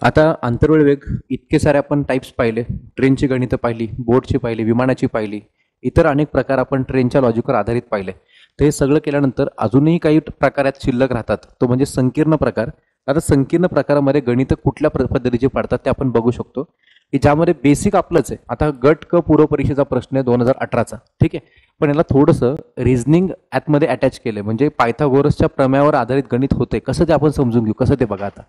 आता आंतरवेळ वेग इतके सारे आपण टाइप्स पाहिले, ट्रेनची गणितं पाहिली, बोटची पाहिली, विमानाची पाहिली, इतर अनेक प्रकार आपण ट्रेनच्या लॉजिकवर आधारित पाहिले. तर हे सगळं केल्यानंतर अजूनही काही प्रकार यात शिल्लक राहतात, तो म्हणजे संकीर्ण प्रकार. आता संकीर्ण प्रकारामध्ये गणितं कुठल्या पद्धतीचे पाडतात ते आपण बघू शकतो, की ज्यामध्ये बेसिक आपलंच आहे. आता गट क पूर्व परीक्षेचा प्रश्न आहे 2018चा, ठीक आहे. पण याला थोडंसं रिझनिंग ॲपमध्ये अटॅच केलं, म्हणजे पायथागोरसच्या प्रमेयावर आधारित गणित होते कसं ते आपण समजून घेऊ. कसं ते बघा. आता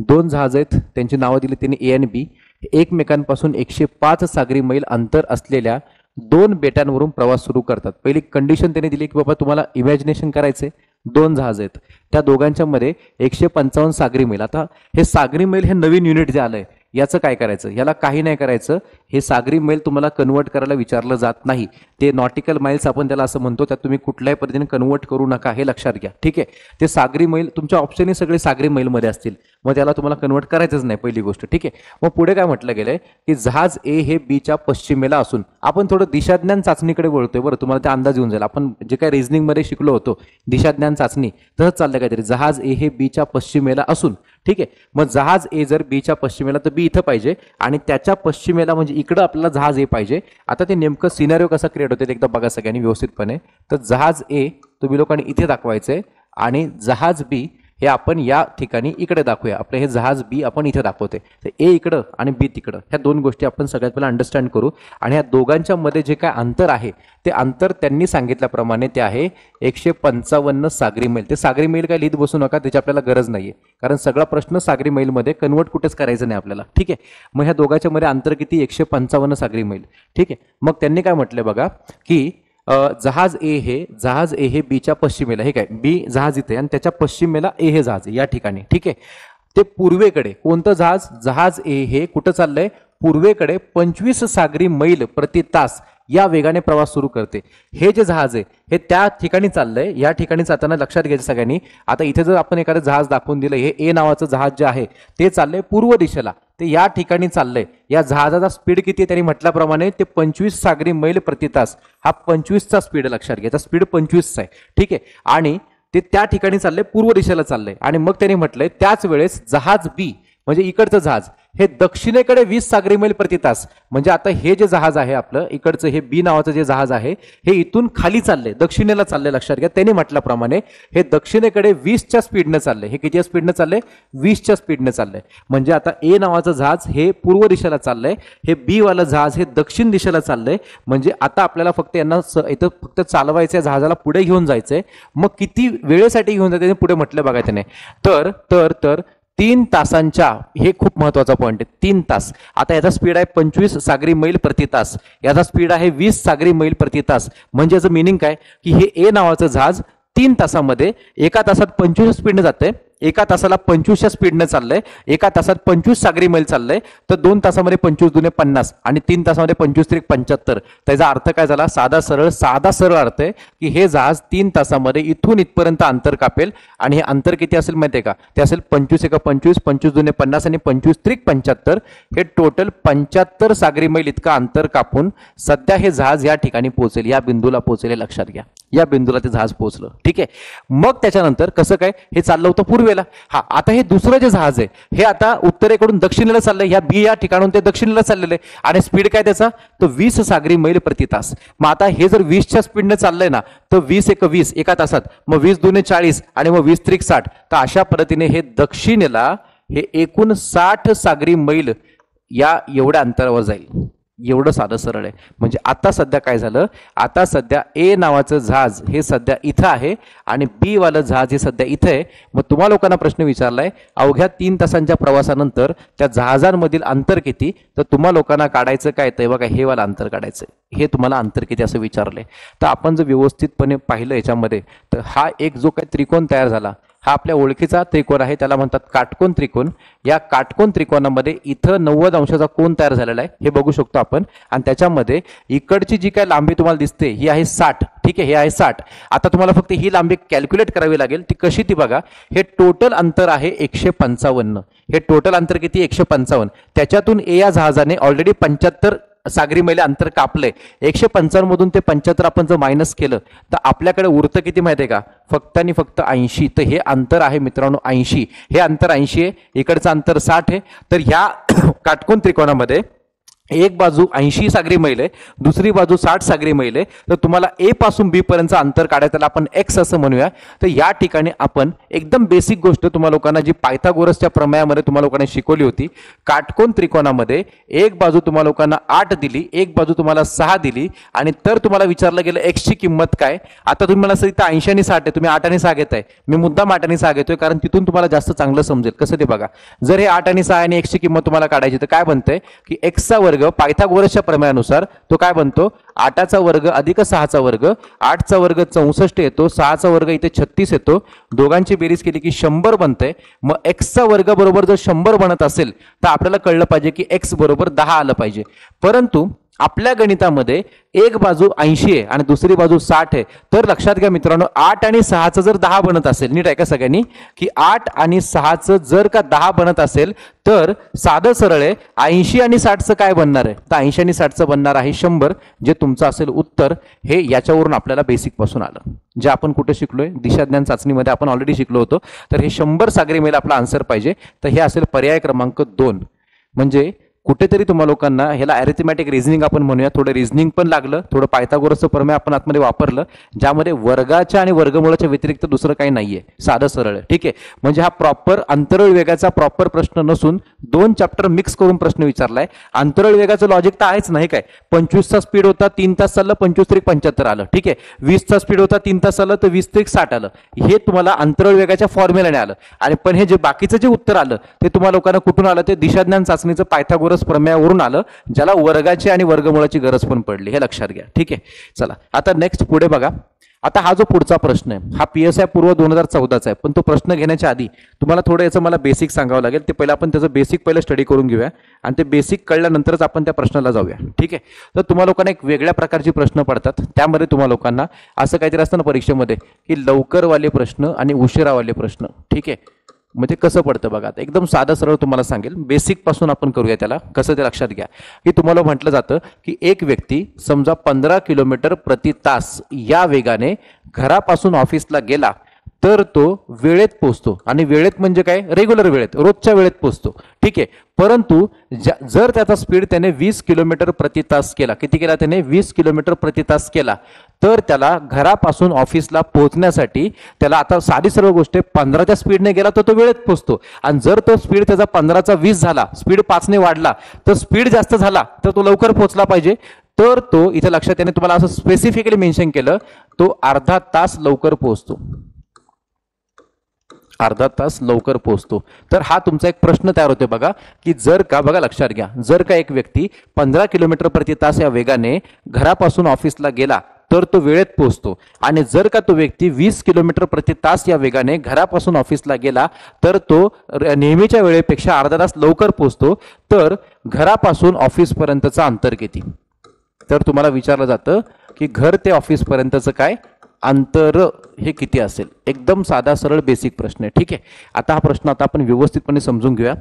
दोन जहाज आहेत, त्यांची नावं दिली त्यांनी ए आणि बी. एकमेकांपासून 105 सागरी मैल अंतर असलेल्या दोन बेटांवरून प्रवास सुरू करतात. पहिली कंडिशन त्यांनी दिली की बाबा तुम्हाला इमॅजिनेशन करायचे, दोन जहाज आहेत, त्या दोघांच्या मध्ये 155 सागरी मैल. आता हे सागरी मैल हे नवीन युनिट जे आलंय याचं काय करायचं, याला काही नाही करायचं. हे सागरी मैल तुम्हाला कन्वर्ट करायला विचारलं जात नाही. ते नॉटिकल माइल्स आपण त्याला असं म्हणतो, त्यात तुम्ही कुठल्याही पद्धतीने कन्वर्ट करू नका, हे लक्षात घ्या, ठीक आहे. ते सागरी मैल तुमच्या ऑप्शनही सगळे सागरी मैलमध्ये असतील, मग त्याला तुम्हाला कन्वर्ट करायचंच नाही, पहिली गोष्ट, ठीक आहे. मग पुढे काय म्हटलं गेलंय की जहाज ए हे बीच्या पश्चिमेला असून, आपण थोडं दिशाज्ञान चाचणीकडे वळतोय बरं, तुम्हाला ते अंदाज येऊन जाईल. आपण जे काय रिझनिंगमध्ये शिकलो होतो दिशाज्ञान चाचणी, तसंच चाललं काहीतरी. जहाज ए हे बीच्या पश्चिमेला असून, ठीक आहे. मग जहाज ए जर बीच्या पश्चिमेला, तर बी इथं पाहिजे, आणि त्याच्या पश्चिमेला म्हणजे इकडं आपल्याला जहाज ए पाहिजे. आता ते नेमकं सिनारिओ कसा क्रिएट होते एकदा बघा सगळ्यांनी व्यवस्थितपणे. तर जहाज ए तुम्ही लोकांनी इथे दाखवायचंय, आणि जहाज बी हे आपण या ठिकाणी इकडे दाखवूया. आपलं हे जहाज बी आपण इथे दाखवते, तर ए इकडं आणि बी तिकडं, ह्या दोन गोष्टी आपण सगळ्यात पहिला अंडरस्टँड करू. आणि ह्या दोघांच्या मध्ये जे काय अंतर आहे ते अंतर त्यांनी सांगितल्याप्रमाणे ते आहे 155 सागरी मैल. ते सागरी मैल काय लिहित बसू नका, त्याची आपल्याला गरज नाहीये, कारण सगळा प्रश्न सागरी मैलमध्ये कन्वर्ट कुठेच करायचं नाही आपल्याला, ठीक आहे. मग ह्या दोघांच्या मध्ये अंतर किती, 155 सागरी मैल, ठीक आहे. मग त्यांनी काय म्हटलंय बघा की जहाज ए हे बीच्या पश्चिमेला, हे काय बी जहाज इथे आणि त्याच्या पश्चिमेला ए हे जहाज या ठिकाणी, ठीक आहे. ते पूर्वेकडे कोणतं जहाज, जहाज ए हे कुठं चाललंय, पूर्वेकडे 25 सागरी मैल प्रति तास या वेगाने प्रवास सुरू करते. हे जे जहाज आहे हे त्या ठिकाणी चाललंय, या ठिकाणी जाताना लक्षात घ्यायचं सगळ्यांनी. आता इथे जर आपण एखादं जहाज दाखवून दिलं, हे ए नावाचं जहाज जे आहे ते चाललंय पूर्व दिशेला, ते या ठिकाणी चाललंय. या जहाजाचा स्पीड किती आहे त्यांनी म्हटल्याप्रमाणे ते 25 सागरी मैल प्रति तास. हा 25चा स्पीड लक्षात घ्यायचा, स्पीड 25चा आहे, ठीक आहे. आणि ते त्या ठिकाणी चाललंय, पूर्व दिशेला चाललंय. आणि मग त्यांनी म्हटलंय त्याच वेळेस जहाज बी म्हणजे इकडचं जहाज हे दक्षिणेकडे 20 सागरी मैल प्रति तास. म्हणजे आता हे जे जहाज आहे आपलं इकडचं, हे बी नावाचं जे जहाज आहे हे इथून खाली चाललंय, दक्षिणेला चाललंय, लक्षात घ्या. त्यांनी म्हटल्याप्रमाणे हे दक्षिणेकडे 20च्या स्पीडने चाललंय. हे किती स्पीडने चाललंय, 20च्या स्पीडने चाललंय. म्हणजे आता ए नावाचं जहाज हे पूर्व दिशेला चाललंय, हे बी वालं जहाज हे दक्षिण दिशेला चाललंय. म्हणजे आता आपल्याला फक्त यांना इथं फक्त चालवायचं, जहाजाला पुढे घेऊन जायचंय. मग किती वेळेसाठी घेऊन जायचं पुढे म्हटलं बघा त्याने, तर तर तर 3 तासांच्या, हे खूप महत्वाचा पॉईंट आहे, 3 तास. आता याचा स्पीड आहे 25 सागरी मैल प्रति तास, याचा स्पीड आहे 20 सागरी मैल प्रति तास. म्हणजे याचं मिनिंग काय की हे ए नावाचं जहाज 3 तासामध्ये, एका तासात 25 स्पीडने जाते, एका तासाला 25च्या स्पीडने चाललंय, एका तासात 25 सागरी मैल चाललंय. तर 2 तासामध्ये 25 दुने 50 आणि 3 तासामध्ये 25 त्रिक 75. त्याचा अर्थ काय झाला, साधा सरळ अर्थ आहे की हे जहाज 3 तासामध्ये इथून इथपर्यंत अंतर कापेल. आणि हे अंतर किती असेल माहितीये का, ते असेल 25 एका 25, 25 दुने 50 आणि 25 त्रिक 75. हे टोटल 75 सागरी मैल इतका अंतर कापून सध्या हे जहाज या ठिकाणी पोहोचेल, या बिंदूला पोहोचेल, लक्षात घ्या. या बिंदूला ते जहाज पोहोचलं, ठीक आहे. मग त्याच्यानंतर कसं काय, हे चाललं होतं पूर्वेला. हा, आता हे दुसरं जे जहाज आहे हे आता उत्तरेकडून दक्षिणेला चाललंय, या बी या ठिकाणून ते दक्षिणेला चाललेलं आहे. आणि स्पीड काय त्याचा, तो 20 सागरी मैल प्रति तास. मग आता हे जर 20च्या स्पीडने चाललंय ना, तर 20 एक 20 एका तासात, मग 20 दुने 40 आणि मग 20 त्रिक 60. तर अशा पद्धतीने हे दक्षिणेला हे एकूण 60 सागरी मैल या एवढ्या अंतरावर जाईल. एवढं साधं सरळ आहे. म्हणजे आता सध्या काय झालं, आता सध्या ए नावाचं जहाज हे सध्या इथं आहे आणि बी वालं जहाज हे सध्या इथं आहे. मग तुम्हा लोकांना प्रश्न विचारलाय अवघ्या 3 तासांच्या प्रवासानंतर त्या जहाजांमधील अंतर किती, तर तुम्हा लोकांना काढायचं काय, तर बघा हे वाला अंतर काढायचं, हे तुम्हाला अंतर किती असं विचारलंय. तर आपण जर व्यवस्थितपणे पाहिलं याच्यामध्ये, तर हा एक जो काही त्रिकोण तयार झाला हा आपल्या ओळखीचा त्रिकोण आहे, त्याला म्हणतात काटकोन त्रिकोण. या काटकोन त्रिकोणामध्ये इथं 90 अंशाचा कोन तयार झालेला आहे, हे बघू शकतो आपण. आणि त्याच्यामध्ये इकडची जी काय लांबी तुम्हाला दिसते ही आहे 60, ठीक आहे, हे आहे 60. आता तुम्हाला फक्त ही लांबी कॅल्क्युलेट करावी लागेल, ती कशी ती बघा. हे टोटल अंतर आहे 155. हे टोटल अंतर किती, 155. त्याच्यातून ए या जहाजाने ऑलरेडी 75 सागरी मैल अंतर कापले, 155 मधून ते 75 आपण जर मायनस केलं तर आपल्याकडे उरतं किती माहिती आहे का, फक्त आणि फक्त 80. तर हे अंतर आहे मित्रांनो 80. हे अंतर 80 आहे, इकडचं अंतर 60 आहे. तर ह्या काटकोन त्रिकोणामध्ये एक बाजू 80 सागरी मैल आहे, दुसरी बाजू 60 सागरी मैल आहे. तर तुम्हाला ए पासून बी पर्यंत अंतर काढायचं, त्याला आपण एक्स असं म्हणूया. तर या ठिकाणी आपण एकदम बेसिक गोष्ट तुम्हाला लोकांना जी पायथागोरसच्या प्रमेयामध्ये तुम्हाला लोकांना शिकवली होती, काटकोन त्रिकोणामध्ये एक बाजू तुम्हाला लोकांना 8 दिली, एक बाजू तुम्हाला 6 दिली, आणि तर तुम्हाला विचारलं गेलं एक्सची किंमत काय. आता तुम्ही मला इथं 80 आणि 60 आहे, तुम्ही 8 आणि 6 घेताय, मी मुद्दाम 8 आणि 6 घेतोय कारण तिथून तुम्हाला जास्त चांगलं समजेल. कसं ते बघा, जर हे 8 आणि 6 आणि एक्सची किंमत तुम्हाला काढायची तर काय बनतंय की एक्सचा वर्ग पायथागोरसच्या प्रमेयानुसार तो काय बनतो, 8चा वर्ग अधिक 6चा वर्ग, 8चा वर्ग 64 येतो, 6चा वर्ग इथे 36 येतो, दोघांची बेरीज केली की 100 बनते. मग एक्सचा वर्ग बरोबर जर 100 बनत असेल तर आपल्याला कळलं पाहिजे की एक्स बरोबर 10 आलं पाहिजे. परंतु आपल्या गणितामध्ये एक बाजू 80 आहे आणि दुसरी बाजू 60 आहे. तर लक्षात घ्या मित्रांनो, 8 आणि 6चं जर 10 बनत असेल, नीट आहे का सगळ्यांनी, की 8 आणि 6चं जर का 10 बनत असेल तर साधं सरळ आहे 80 आणि 60चं काय बनणार आहे, तर 80 आणि 60चं बनणार आहे 100, जे तुमचं असेल उत्तर. हे याच्यावरून आपल्याला बेसिक पासून आलं, जे आपण कुठे शिकलोय, दिशाज्ञान चाचणीमध्ये आपण ऑलरेडी शिकलो होतो. तर हे 100 सागरी मैल आपला आन्सर पाहिजे. तर हे असेल पर्याय क्रमांक 2. म्हणजे कुठेतरी तुम्हाला लोकांना ह्याला अरिथमॅटिक रिझनिंग आपण म्हणूया, थोडं रिझनिंग पण लागलं, थोडं पायथागोरसचं प्रमेय आपण आतमध्ये वापरलं, ज्यामध्ये वर्गाच्या आणि वर्गमूळाच्या व्यतिरिक्त दुसरं काही नाहीये, साधं सरळ. ठीक आहे, म्हणजे हा प्रॉपर अंतराळ वेगाचा प्रॉपर प्रश्न नसून 2 चॅप्टर मिक्स करून प्रश्न विचारलाय. अंतराळ वेगाचं लॉजिक तर आहेच नाही काय, 25चा स्पीड होता 3 तास चाललं, 25×75 आलं. ठीक आहे, 20चा स्पीड होता 3 तास आलं तर 20×60 आलं. हे तुम्हाला अंतराळ वेगाच्या फॉर्म्युलाने आलं. आणि पण हे जे बाकीचं जे उत्तर आलं ते तुम्हाला लोकांना कुठून आलं, ते दिशाज्ञान चाचणीचं पायथागोरस प्रमेयावरून आलं, ज्याला वर्गाची आणि वर्गमूळाची गरज पण पडली, हे लक्षात घ्या. ठीक आहे, चला आता नेक्स्ट पुढे बघा. आता हा जो पुढचा प्रश्न आहे हा PSI पूर्व 2014चा आहे, पण तो प्रश्न घेण्याच्या आधी तुम्हाला थोडं याचं मला बेसिक सांगावं लागेल. ते पहिलं आपण त्याचं बेसिक पहिलं स्टडी करून घेऊया आणि ते बेसिक कळल्यानंतरच आपण त्या प्रश्नाला जाऊया. ठीक आहे, तर तुम्हाला लोकांना एक वेगळ्या प्रकारचे प्रश्न पडतात, त्यामध्ये तुम्हाला लोकांना असं काहीतरी असतं ना परीक्षेमध्ये की लवकरवाले प्रश्न आणि उशिरावाले प्रश्न. ठीक आहे, म्हणजे कसं पडतं बघा, आता एकदम साधं सरळ तुम्हाला सांगेल, बेसिक पासून आपण करूया त्याला. कसं ते लक्षात घ्या की तुम्हाला म्हटलं जातं की एक व्यक्ती समजा 15 किलोमीटर प्रति तास या वेगाने घरापासून ऑफिसला गेला तर तो वेळेत पोहोचतो. आणि वेळेत म्हणजे काय, रेग्युलर वेळेत, रोजच्या वेळेत पोहोचतो. ठीक आहे, परंतु जर त्याचा स्पीड त्याने 20 किलोमीटर प्रति तास केला, किती केला त्याने, 20 किलोमीटर प्रति तास केला, तर त्याला घरापासून ऑफिसला पोहोचण्यासाठी त्याला आता साधी सर्व गोष्ट 15च्या स्पीडने गेला तर तो वेळेत पोहोचतो. आणि जर तो स्पीड त्याचा 15चा 20 झाला, स्पीड 5ने वाढला, तर स्पीड जास्त झाला तर तो लवकर पोहोचला पाहिजे. तर तो इथे लक्षात त्याने तुम्हाला असं स्पेसिफिकली मेन्शन केलं, तो अर्धा तास लवकर पोहोचतो, अर्धा तास लवकर पोहोचतो. तर हा तुमचा एक प्रश्न तयार होतो बघा, की जर का, बघा लक्षात घ्या, जर का एक व्यक्ती 15 किलोमीटर प्रति तास या वेगाने घरापासून ऑफिसला गेला तर तो वेळेत पोहोचतो. आणि जर का तो व्यक्ती 20 किलोमीटर प्रति तास या वेगाने घरापासून ऑफिसला गेला तर तो नेहमीच्या वेळेपेक्षा अर्धा तास लवकर पोहोचतो. तर घरापासून ऑफिस पर्यंतचं अंतर किती. तर तुम्हाला विचारलं जातं की घर ते ऑफिस पर्यंतचं काय अंतर हे किती असेल. एकदम साधा सरळ बेसिक प्रश्न आहे. ठीक आहे, आता हा प्रश्न आता आपण व्यवस्थितपणे समजून घेऊया.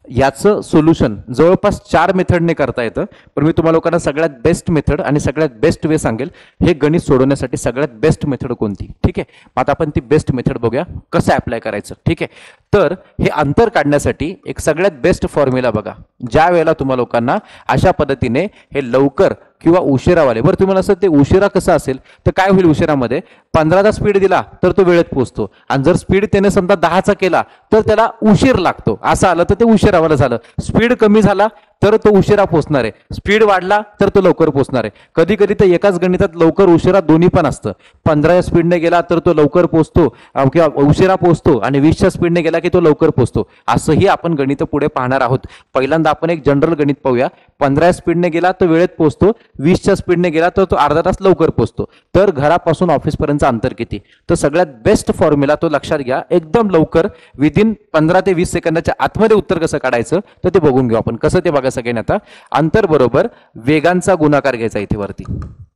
याचं सोल्युशन जवळपास 4 मेथडने करता येतं, पण मी तुम्हाला लोकांना सगळ्यात बेस्ट मेथड आणि सगळ्यात बेस्ट वे सांगेल हे गणित सोडवण्यासाठी सगळ्यात बेस्ट मेथड कोणती. ठीक आहे, आता आपण ती बेस्ट मेथड बघूया कसं अप्लाय करायचं. ठीक आहे, तर हे अंतर काढण्यासाठी एक सगळ्यात बेस्ट फॉर्म्युला बघा. ज्या वेळेला तुम्हाला लोकांना अशा पद्धतीने हे लवकर किंवा उशिरावाले, बरं तुम्हाला असं ते उशिरा कसं असेल तर काय होईल, उशिरामध्ये 15चा स्पीड दिला तर तो वेळेत पोहोचतो, आणि जर स्पीड त्याने समजा 10चा केला तर त्याला उशीर लागतो, असं आलं तर ते उशिरावालं झालं. स्पीड कमी झाला तर तो उशिरा पोहोचणार आहे, स्पीड वाढला तर तो लवकर पोहोचणार आहे. कधी कधी तर एकाच गणितात लवकर उशिरा दोन्ही पण असतं. 15च्या स्पीडने गेला तर तो लवकर पोहोचतो किंवा उशिरा पोहोचतो, आणि 20च्या स्पीडने गेला की तो लवकर पोहोचतो. असंही आपण गणित पुढे पाहणार आहोत. पहिल्यांदा आपण एक जनरल गणित पाहूया. 15 स्पीडने गेला तर वेळेत पोहोचतो, 20च्या स्पीडने गेला तर तो अर्धा तास लवकर पोहोचतो. तर घरापासून ऑफिसपर्यंतचं अंतर किती. तर सगळ्यात बेस्ट फॉर्म्युला तो लक्षात घ्या, एकदम लवकर विदिन 15 ते 20 सेकंदाच्या आतमध्ये उत्तर कसं काढायचं तर ते बघून घेऊ आपण. कसं ते बघा सगळ्यांनी. आता अंतर बरोबर वेगांचा गुणाकार घ्यायचा. इथे वरती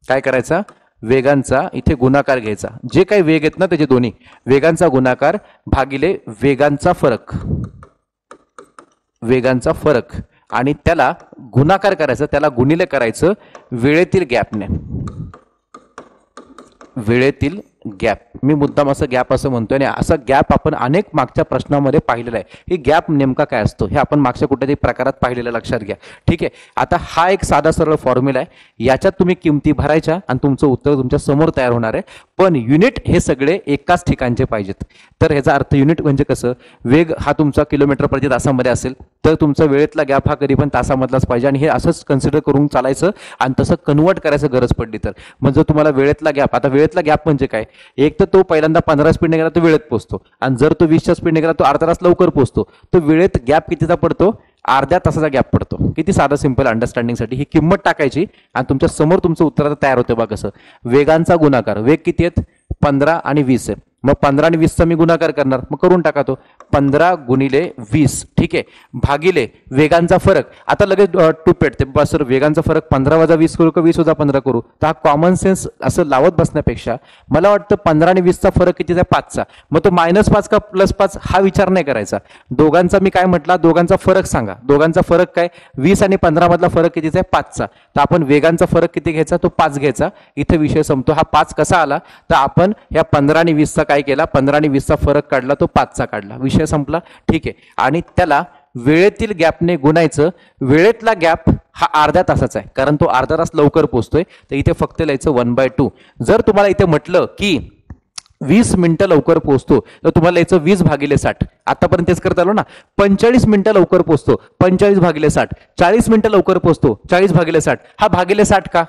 काय करायचा, वेगांचा इथे गुणाकार घ्यायचा. जे काही वेग आहेत ना त्याचे दोन्ही वेगांचा गुणाकार भागिले वेगांचा फरक, वेगांचा फरक. आणि त्याला गुणाकार करायचं, त्याला गुणिले करायचं वेळेतील गॅपने. वेळेतील गॅप, मी मुद्दाम असं गॅप असं म्हणतोय आणि असं गॅप आपण अनेक मागच्या प्रश्नामध्ये पाहिलेला आहे. ही गॅप नेमका काय असतो हे आपण मागच्या कुठल्यातरी प्रकारात पाहिलेलं लक्षात घ्या. ठीक आहे, आता हा एक साधा सरळ फॉर्म्युला आहे, याच्यात तुम्ही किमती भरायच्या आणि तुमचं उत्तर तुमच्या समोर तयार होणार आहे. पण युनिट हे सगळे एकाच ठिकाणचे पाहिजेत. तर ह्याचा अर्थ युनिट म्हणजे कसं, वेग हा तुमचा किलोमीटर प्रति तासामध्ये असेल तर तुमचा वेळेतला गॅप हा कधी पण तासामधलाच पाहिजे आणि हे असंच कन्सिडर करून चालायचं आणि तसं कन्वर्ट करायचं गरज पडली तर. म्हणजे तुम्हाला वेळेतला गॅप, आता वेळेतला गॅप म्हणजे काय, एक तर तो पहिल्यांदा 15 स्पीडने गेला तो वेळेत पोहोचतो आणि जर तो 20च्या स्पीडने गेला तो अर्धा तास लवकर पोहोचतो. तो वेळेत गॅप कितीचा पडतो, अर्ध्या तासाचा गॅप पडतो. किती साधा सिंपल अंडरस्टँडिंगसाठी ही किंमत टाकायची आणि तुमच्या समोर तुमचं उत्तर आता तयार होतं. बघा कसं, वेगांचा गुणाकार, वेग किती आहेत 15 आणि 20 आहे, मग 15 आणि 20चा मी गुणाकार करणार, मग करून टाका तो 15 गुणिले 20. ठीक आहे, भागिले वेगांचा फरक. आता लगेच टू पेटते बाबा सर वेगांचा फरक 15 वजा 20 करू का 20 वजा 15 करू, तर हा कॉमन सेन्स असं लावत बसण्यापेक्षा मला वाटतं 15 आणि 20चा फरक कितीचा आहे 5चा, मग तो -5 का +5 हा विचार नाही करायचा. दोघांचा मी काय म्हटला, दोघांचा फरक सांगा. दोघांचा फरक काय, 20 आणि 15 मधला फरक कितीचा आहे 5चा, तर आपण वेगांचा फरक किती घ्यायचा, तो 5 घ्यायचा. इथे विषय संपतो. हा 5 कसा आला, तर आपण ह्या 15 आणि 20चा काय केला, 15 आणि 20चा फरक काढला, तो 5चा काढला, विषय संपला. ठीक आहे, आणि त्याला वेळेतील गॅपने गुणायचं. वेळेतला गॅप हा अर्ध्या तासाचा आहे कारण तो अर्धा तास लवकर पोहोचतोय, तर इथे फक्त लिहायचं 1/2. जर तुम्हाला इथे म्हटलं की 20 मिनिटं लवकर पोहोचतो तर तुम्हाला याचं 20 भागिले 60, आतापर्यंत तेच करता आलो ना. 45 मिनिटं लवकर पोहोचतो, 45 भागिले 60. 40 मिनिटं लवकर पोहोचतो, 40 भागिले 60. हा भागिले 60 का,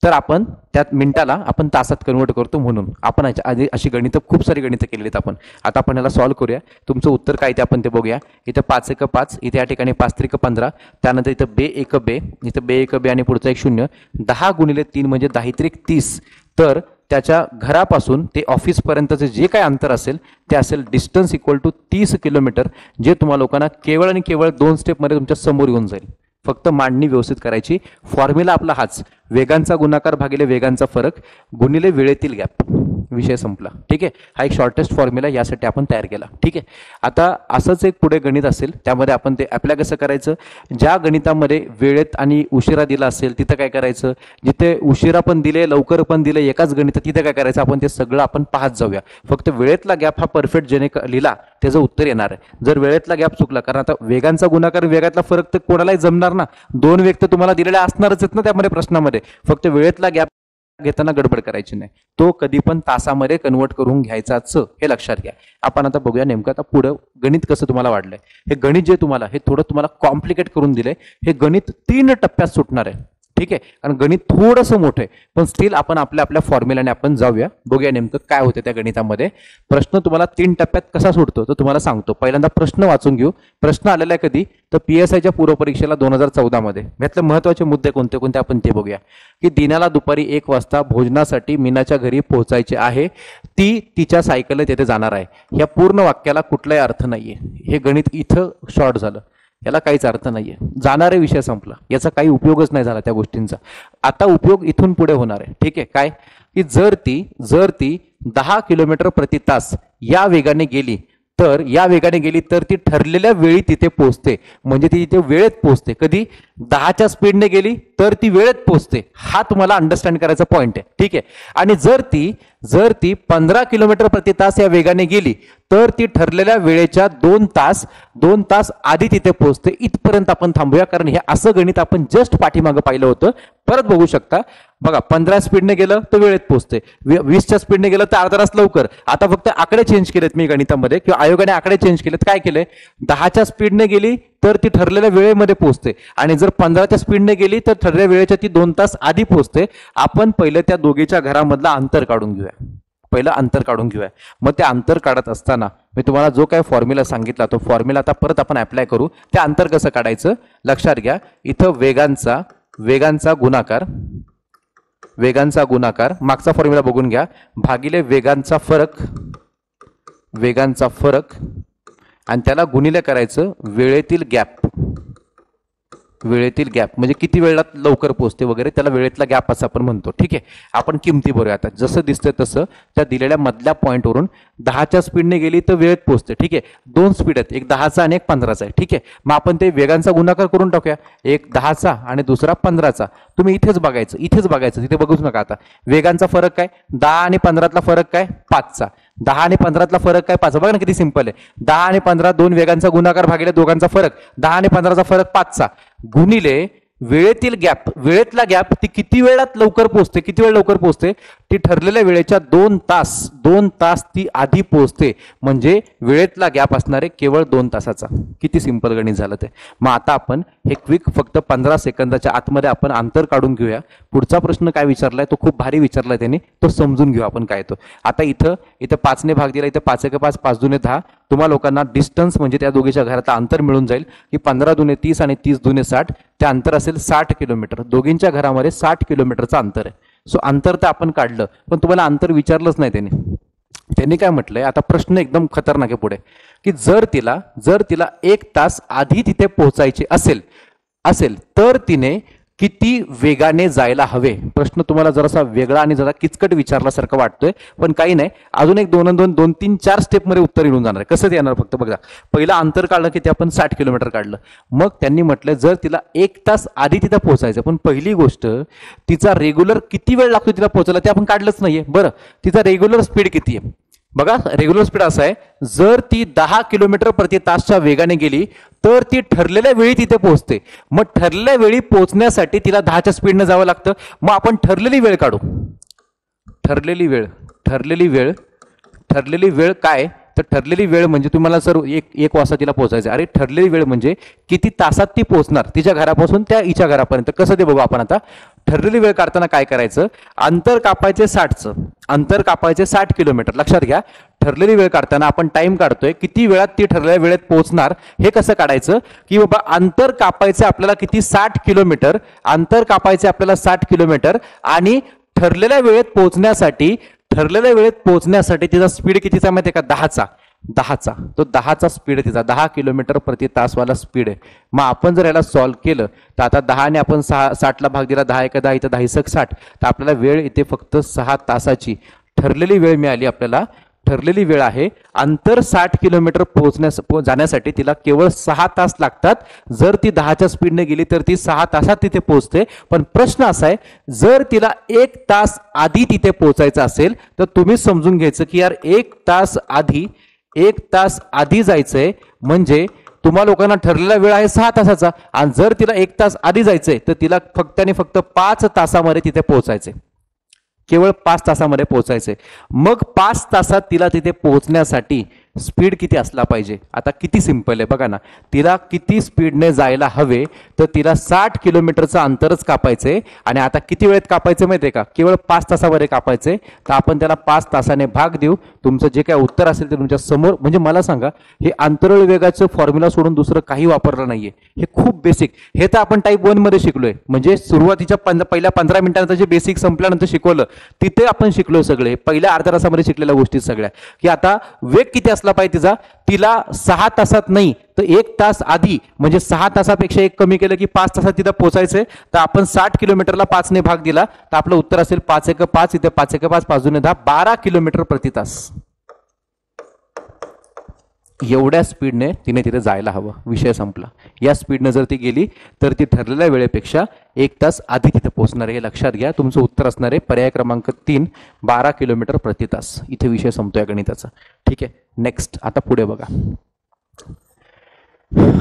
तर आपण त्यात मिनिटाला आपण तासात कन्वर्ट करतो. म्हणून आपण आधी अशी गणितं खूप सारी गणितं केलेली आहेत आपण. आता आपण याला सॉल्व्ह करूया. तुमचं उत्तर काय ते आपण ते बघूया. इथं 5 × 5, इथे या ठिकाणी 5 × 15, त्यानंतर इथं बे 1 बे, इथं बे 1 बे आणि पुढचा एक 0. 10 गुणिले 3 म्हणजे 10 × 30. तर त्याच्या घरापासून ते ऑफिसपर्यंतचे जे काही अंतर असेल ते असेल डिस्टन्स इक्वल टू 30 किलोमीटर, जे तुम्हाला लोकांना केवळ आणि केवळ 2 स्टेपमध्ये तुमच्या समोर येऊन जाईल. फक्त मांडणी व्यवस्थित करायची. फॉर्म्युला आपला हाच, वेगांचा गुणाकार भागिले वेगांचा फरक गुणिले वेळेतील गॅप, विषय संपला. ठीक आहे, हा एक शॉर्टेस्ट फॉर्म्युला यासाठी आपण तयार केला. ठीक आहे, आता असंच एक पुढे गणित असेल, त्यामध्ये आपण ते आपल्या कसं करायचं, ज्या गणितामध्ये वेळेत आणि उशिरा दिला असेल तिथं काय करायचं, जिथे उशिरा पण दिले लवकर पण दिले एकाच गणितात तिथे काय करायचं, आपण ते सगळं आपण पाहत जाऊया. फक्त वेळेतला गॅप हा परफेक्ट जेणे लिहिला त्याचं उत्तर येणार आहे. जर वेळेतला गॅप चुकला, कारण आता वेगांचा गुणाकार वेगातला फरक तर कोणालाही जमणार ना, 2 वेग तर तुम्हाला दिलेले असणारच आहेत ना त्यामध्ये प्रश्नामध्ये. फक्त वेळेतला गॅप घेताना गडबड करायची नाही, तो कधी पण तासामध्ये कन्वर्ट करून घ्यायचाच, हे लक्षात घ्या. आपण आता बघूया नेमकं आता पुढं गणित कसं तुम्हाला वाढलंय. हे गणित जे तुम्हाला हे थोडं तुम्हाला कॉम्प्लिकेट करून दिलंय. हे गणित 3 टप्प्यात सुटणार आहे. ठीक आहे, कारण गणित थोडंसं मोठं आहे, पण स्टील आपण आपल्या फॉर्म्युलाने आपण जाऊया, बघूया नेमकं काय होतं त्या गणितामध्ये. प्रश्न तुम्हाला 3 टप्प्यात कसा सुटतो तर तुम्हाला सांगतो. पहिल्यांदा प्रश्न वाचून घेऊ. प्रश्न आलेला आहे कधी, तर PSIच्या पूर्वपरीक्षेला 2014 मध्ये. यातले महत्वाचे मुद्दे कोणते कोणते आपण ते बघूया. की दिनाला दुपारी 1 वाजता भोजनासाठी मीनाच्या घरी पोहोचायचे आहे, ती तिच्या सायकलने तेथे जाणार आहे. या पूर्ण वाक्याला कुठलाही अर्थ नाहीये. हे गणित इथं शॉर्ट झालं, याला काहीच अर्थ नाहीये. जाणारे विषय संपला, याचा काही उपयोगच नाही झाला त्या गोष्टींचा. आता उपयोग इथून पुढे होणार आहे. ठीक आहे, काय की जर ती 10 किलोमीटर प्रति तास या वेगाने गेली तर ती ठरलेल्या वेळी तिथे पोहोचते. म्हणजे ती तिथे वेळेत पोहोचते. कधी 10च्या स्पीडने गेली तर ती वेळेत पोहोचते. हा तुम्हाला अंडरस्टँड करायचा पॉईंट आहे. ठीक आहे, आणि जर ती 15 किलोमीटर प्रति तास या वेगाने गेली तर ती ठरलेल्या वेळेच्या 2 तास आधी तिथे पोहोचते. इथपर्यंत आपण थांबूया, कारण हे असं गणित आपण जस्ट पाठीमागं पाहिलं होतं. परत बघू शकता. बघा, 15 स्पीडने गेलं तर वेळेत पोहोचते, 20च्या स्पीडने गेलं तर अर्धा तास लवकर. आता फक्त आकडे चेंज केलेत मी गणितामध्ये, किंवा आयोगाने आकडे चेंज केलेत. काय केलंय, 10च्या स्पीडने गेली तर ती ठरलेल्या वेळेमध्ये पोहोचते, आणि जर 15च्या स्पीडने गेली तर ठरलेल्या वेळेच्या ती 2 तास आधी पोहोचते. आपण पहिले त्या दोघीच्या घरामधला अंतर काढून घेऊया. मग ते अंतर काढत असताना मी तुम्हाला जो काही फॉर्म्युला सांगितला तो फॉर्म्युला आता परत आपण अप्लाय करू. ते अंतर कसं काढायचं लक्षात घ्या. इथं वेगांचा गुणाकार मागचा फॉर्म्युला बघून घ्या, भागिले वेगांचा फरक आणि त्याला गुणिले करायचं वेळेतील गॅप. वेळेतील गॅप म्हणजे किती वेळात लवकर पोहोचते वगैरे, त्याला वेळेतला गॅप असं आपण म्हणतो. ठीक आहे, आपण किमती भरूया आता. जसं दिसतंय तसं त्या दिलेल्या मधल्या पॉईंटवरून 10च्या स्पीडने गेली तर वेळेत पोहोचते. ठीक आहे, दोन स्पीड आहेत, एक 10चा आणि एक 15चा आहे. ठीक आहे, मग आपण ते वेगांचा गुणाकार करून टाकूया. एक 10चा आणि दुसरा 15चा. तुम्ही इथेच बघायचं तिथे बघूच नका. आता वेगांचा फरक काय, 10 आणि 15तला फरक काय, 5चा. 10 आणि 15तला फरक काय, 5. बघा ना किती सिंपल आहे. 10 आणि 15 दोन वेगांचा गुणाकार भागिले दोघांचा फरक, 10 आणि 15चा फरक 5चा, गुणिले वेळेतील गॅप. वेळेतला गॅप ती किती वेळात लवकर पोहोचते, किती वेळ लवकर पोहोचते, ती ठरलेल्या वेळेच्या 2 तास ती आधी पोहोचते. म्हणजे वेळेतला गॅप असणारे केवळ 2 तासाचा. किती सिंपल गणित झालं ते. मग आता आपण हे क्विक फक्त 15 सेकंदाच्या आतमध्ये आपण अंतर काढून घेऊया. पुढचा प्रश्न काय विचारलाय तो खूप भारी विचारलाय त्यांनी, तो समजून घेऊ आपण काय तो. आता इथं 5ने भाग दिला, इथं 5 एक 5, 5 दुने 10. तुम्हा लोकांना डिस्टन्स म्हणजे त्या दोघीच्या घराचं अंतर मिळून जाईल की 15 दुने 30 आणि 30 दुने 60. ते अंतर असेल 60 किलोमीटर. दोघींच्या घरामध्ये 60 किलोमीटरचं अंतर आहे. सो अंतर तर आपण काढलं, पण तुम्हाला अंतर विचारलंच नाही त्यांनी काय म्हटलंय. आता प्रश्न एकदम खतरनाक आहे पुढे, की जर तिला 1 तास आधी तिथे पोहोचायचे असेल तर तिने किती वेगाने जायला हवे. प्रश्न तुम्हाला जरासा वेगळा आणि जरा किचकट विचारल्यासारखं वाटतोय, पण काही नाही. अजून एक 2, 3, 4 स्टेपमध्ये उत्तर येऊन जाणार आहे. कसं ते येणार फक्त बघा. पहिलं अंतर काढलं की ते आपण 60 किलोमीटर काढलं. मग त्यांनी म्हटलं जर तिला 1 तास आधी तिथं पोहोचायचं, पण पहिली गोष्ट तिचा रेग्युलर किती वेळ लागतो तिला पोहोचायला ते आपण काढलंच नाहीये. बरं, तिचा रेग्युलर स्पीड किती आहे बघा. रेग्युलर स्पीड असं आहे, जर ती 10 किलोमीटर प्रति तासच्या वेगाने गेली तर ती ठरलेल्या वेळी तिथे पोहोचते. मग ठरलेल्या वेळी पोहोचण्यासाठी तिला 10च्या स्पीडने जावं लागतं. मग आपण ठरलेली वेळ काढू. ठरलेली वेळ काय, तर ठरलेली वेळ म्हणजे तुम्हाला सर 1 वाजता तिला पोहोचायचं. अरे ठरलेली वेळ म्हणजे किती तासात ती पोहोचणार तिच्या घरापासून त्या हिच्या घरापर्यंत. कसं ते बघू आपण आता. ठरलेली वेळ काढताना काय करायचं, अंतर कापायचे 60 किलोमीटर. लक्षात घ्या, ठरलेली वेळ काढताना आपण टाइम काढतोय, किती वेळात ती ठरलेल्या वेळेत पोहोचणार हे कसं काढायचं, की बाबा अंतर कापायचे आपल्याला किती, 60 किलोमीटर. अंतर कापायचे आपल्याला 60 किलोमीटर आणि ठरलेल्या वेळेत पोहोचण्यासाठी तिचा स्पीड कितीचा माहिती आहे का, 10चा. तो 10चा स्पीड तिचा 10 किलोमीटर प्रति तासवाला स्पीड आहे. मग आपण जर याला सॉल्व्ह केलं तर आता 10ने आपण 60ला भाग दिला, 10 एक 10, इथं 10 60, तर आपल्याला वेळ इथे फक्त 6 तासाची ठरलेली वेळ मिळाली. आपल्याला ठरलेली वेळ आहे. अंतर 60 किलोमीटर जाण्यासाठी तिला केवळ 6 तास लागतात. जर ती 10च्या स्पीडने गेली तर ती 6 तासात तिथे पोहोचते. पण प्रश्न असा आहे, जर तिला 1 तास आधी तिथे पोहोचायचं असेल तर तुम्ही समजून घ्यायचं की यार 1 तास आधी जायचंय. म्हणजे तुम्हा लोकांना ठरलेला वेळ आहे 6 तासाचा, आणि जर तिला 1 तास आधी जायचंय तर तिला फक्त 5 तासामध्ये तिथे पोहोचायचे. केवळ 5 तासामध्ये पोहोचायचे. मग 5 तासात तिला तिथे पोहोचण्यासाठी स्पीड किती असला पाहिजे. आता किती सिंपल आहे बघा ना. तिला किती स्पीडने जायला हवे, तर तिला 60 किलोमीटरचं अंतरच कापायचे. आणि आता किती वेळेत कापायचं माहिती आहे का, केवळ 5 तासामध्ये कापायचे. तर आपण त्याला 5 तासाने भाग देऊ. तुमचं जे काय उत्तर असेल ते तुमच्या समोर. म्हणजे मला सांगा, हे अंतराळ वेगाचं फॉर्म्युला सोडून दुसरं काही वापरलं नाहीये. हे खूप बेसिक, हे तर आपण टाईप 1 मध्ये शिकलोय. म्हणजे सुरुवातीच्या पहिल्या 15 मिनिटांचं जे बेसिक संपल्यानंतर शिकवलं तिथे आपण शिकलोय सगळे. पहिल्या अर्ध्या तासामध्ये शिकलेल्या गोष्टी सगळ्या. की आता वेग किती असला पाहिजे तिचा, तिला 6 तासात नाही तर 1 तास आधी, म्हणजे 6 तासापेक्षा 1 कमी केलं की 5 तासात तिथं पोहोचायचंय. तर आपण 60 किलोमीटरला 5ने भाग दिला तर आपलं उत्तर असेल 5 एक 5, इथे 5 एक 5, 5 दुने 10, 12 किलोमीटर प्रति तास. एवढ्या स्पीडने तिथे जायला हवं. विषय संपला. या स्पीडने जर ती गेली तर ती ठरलेल्या वेळेपेक्षा 1 तास आधी तिथे पोहोचणार आहे. हे लक्षात घ्या. तुमचं उत्तर असणार आहे पर्याय क्रमांक 3, 12 किलोमीटर प्रति तास. इथे विषय संपतोय गणिताचा. ठीक आहे, नेक्स्ट. आता पुढे बघा.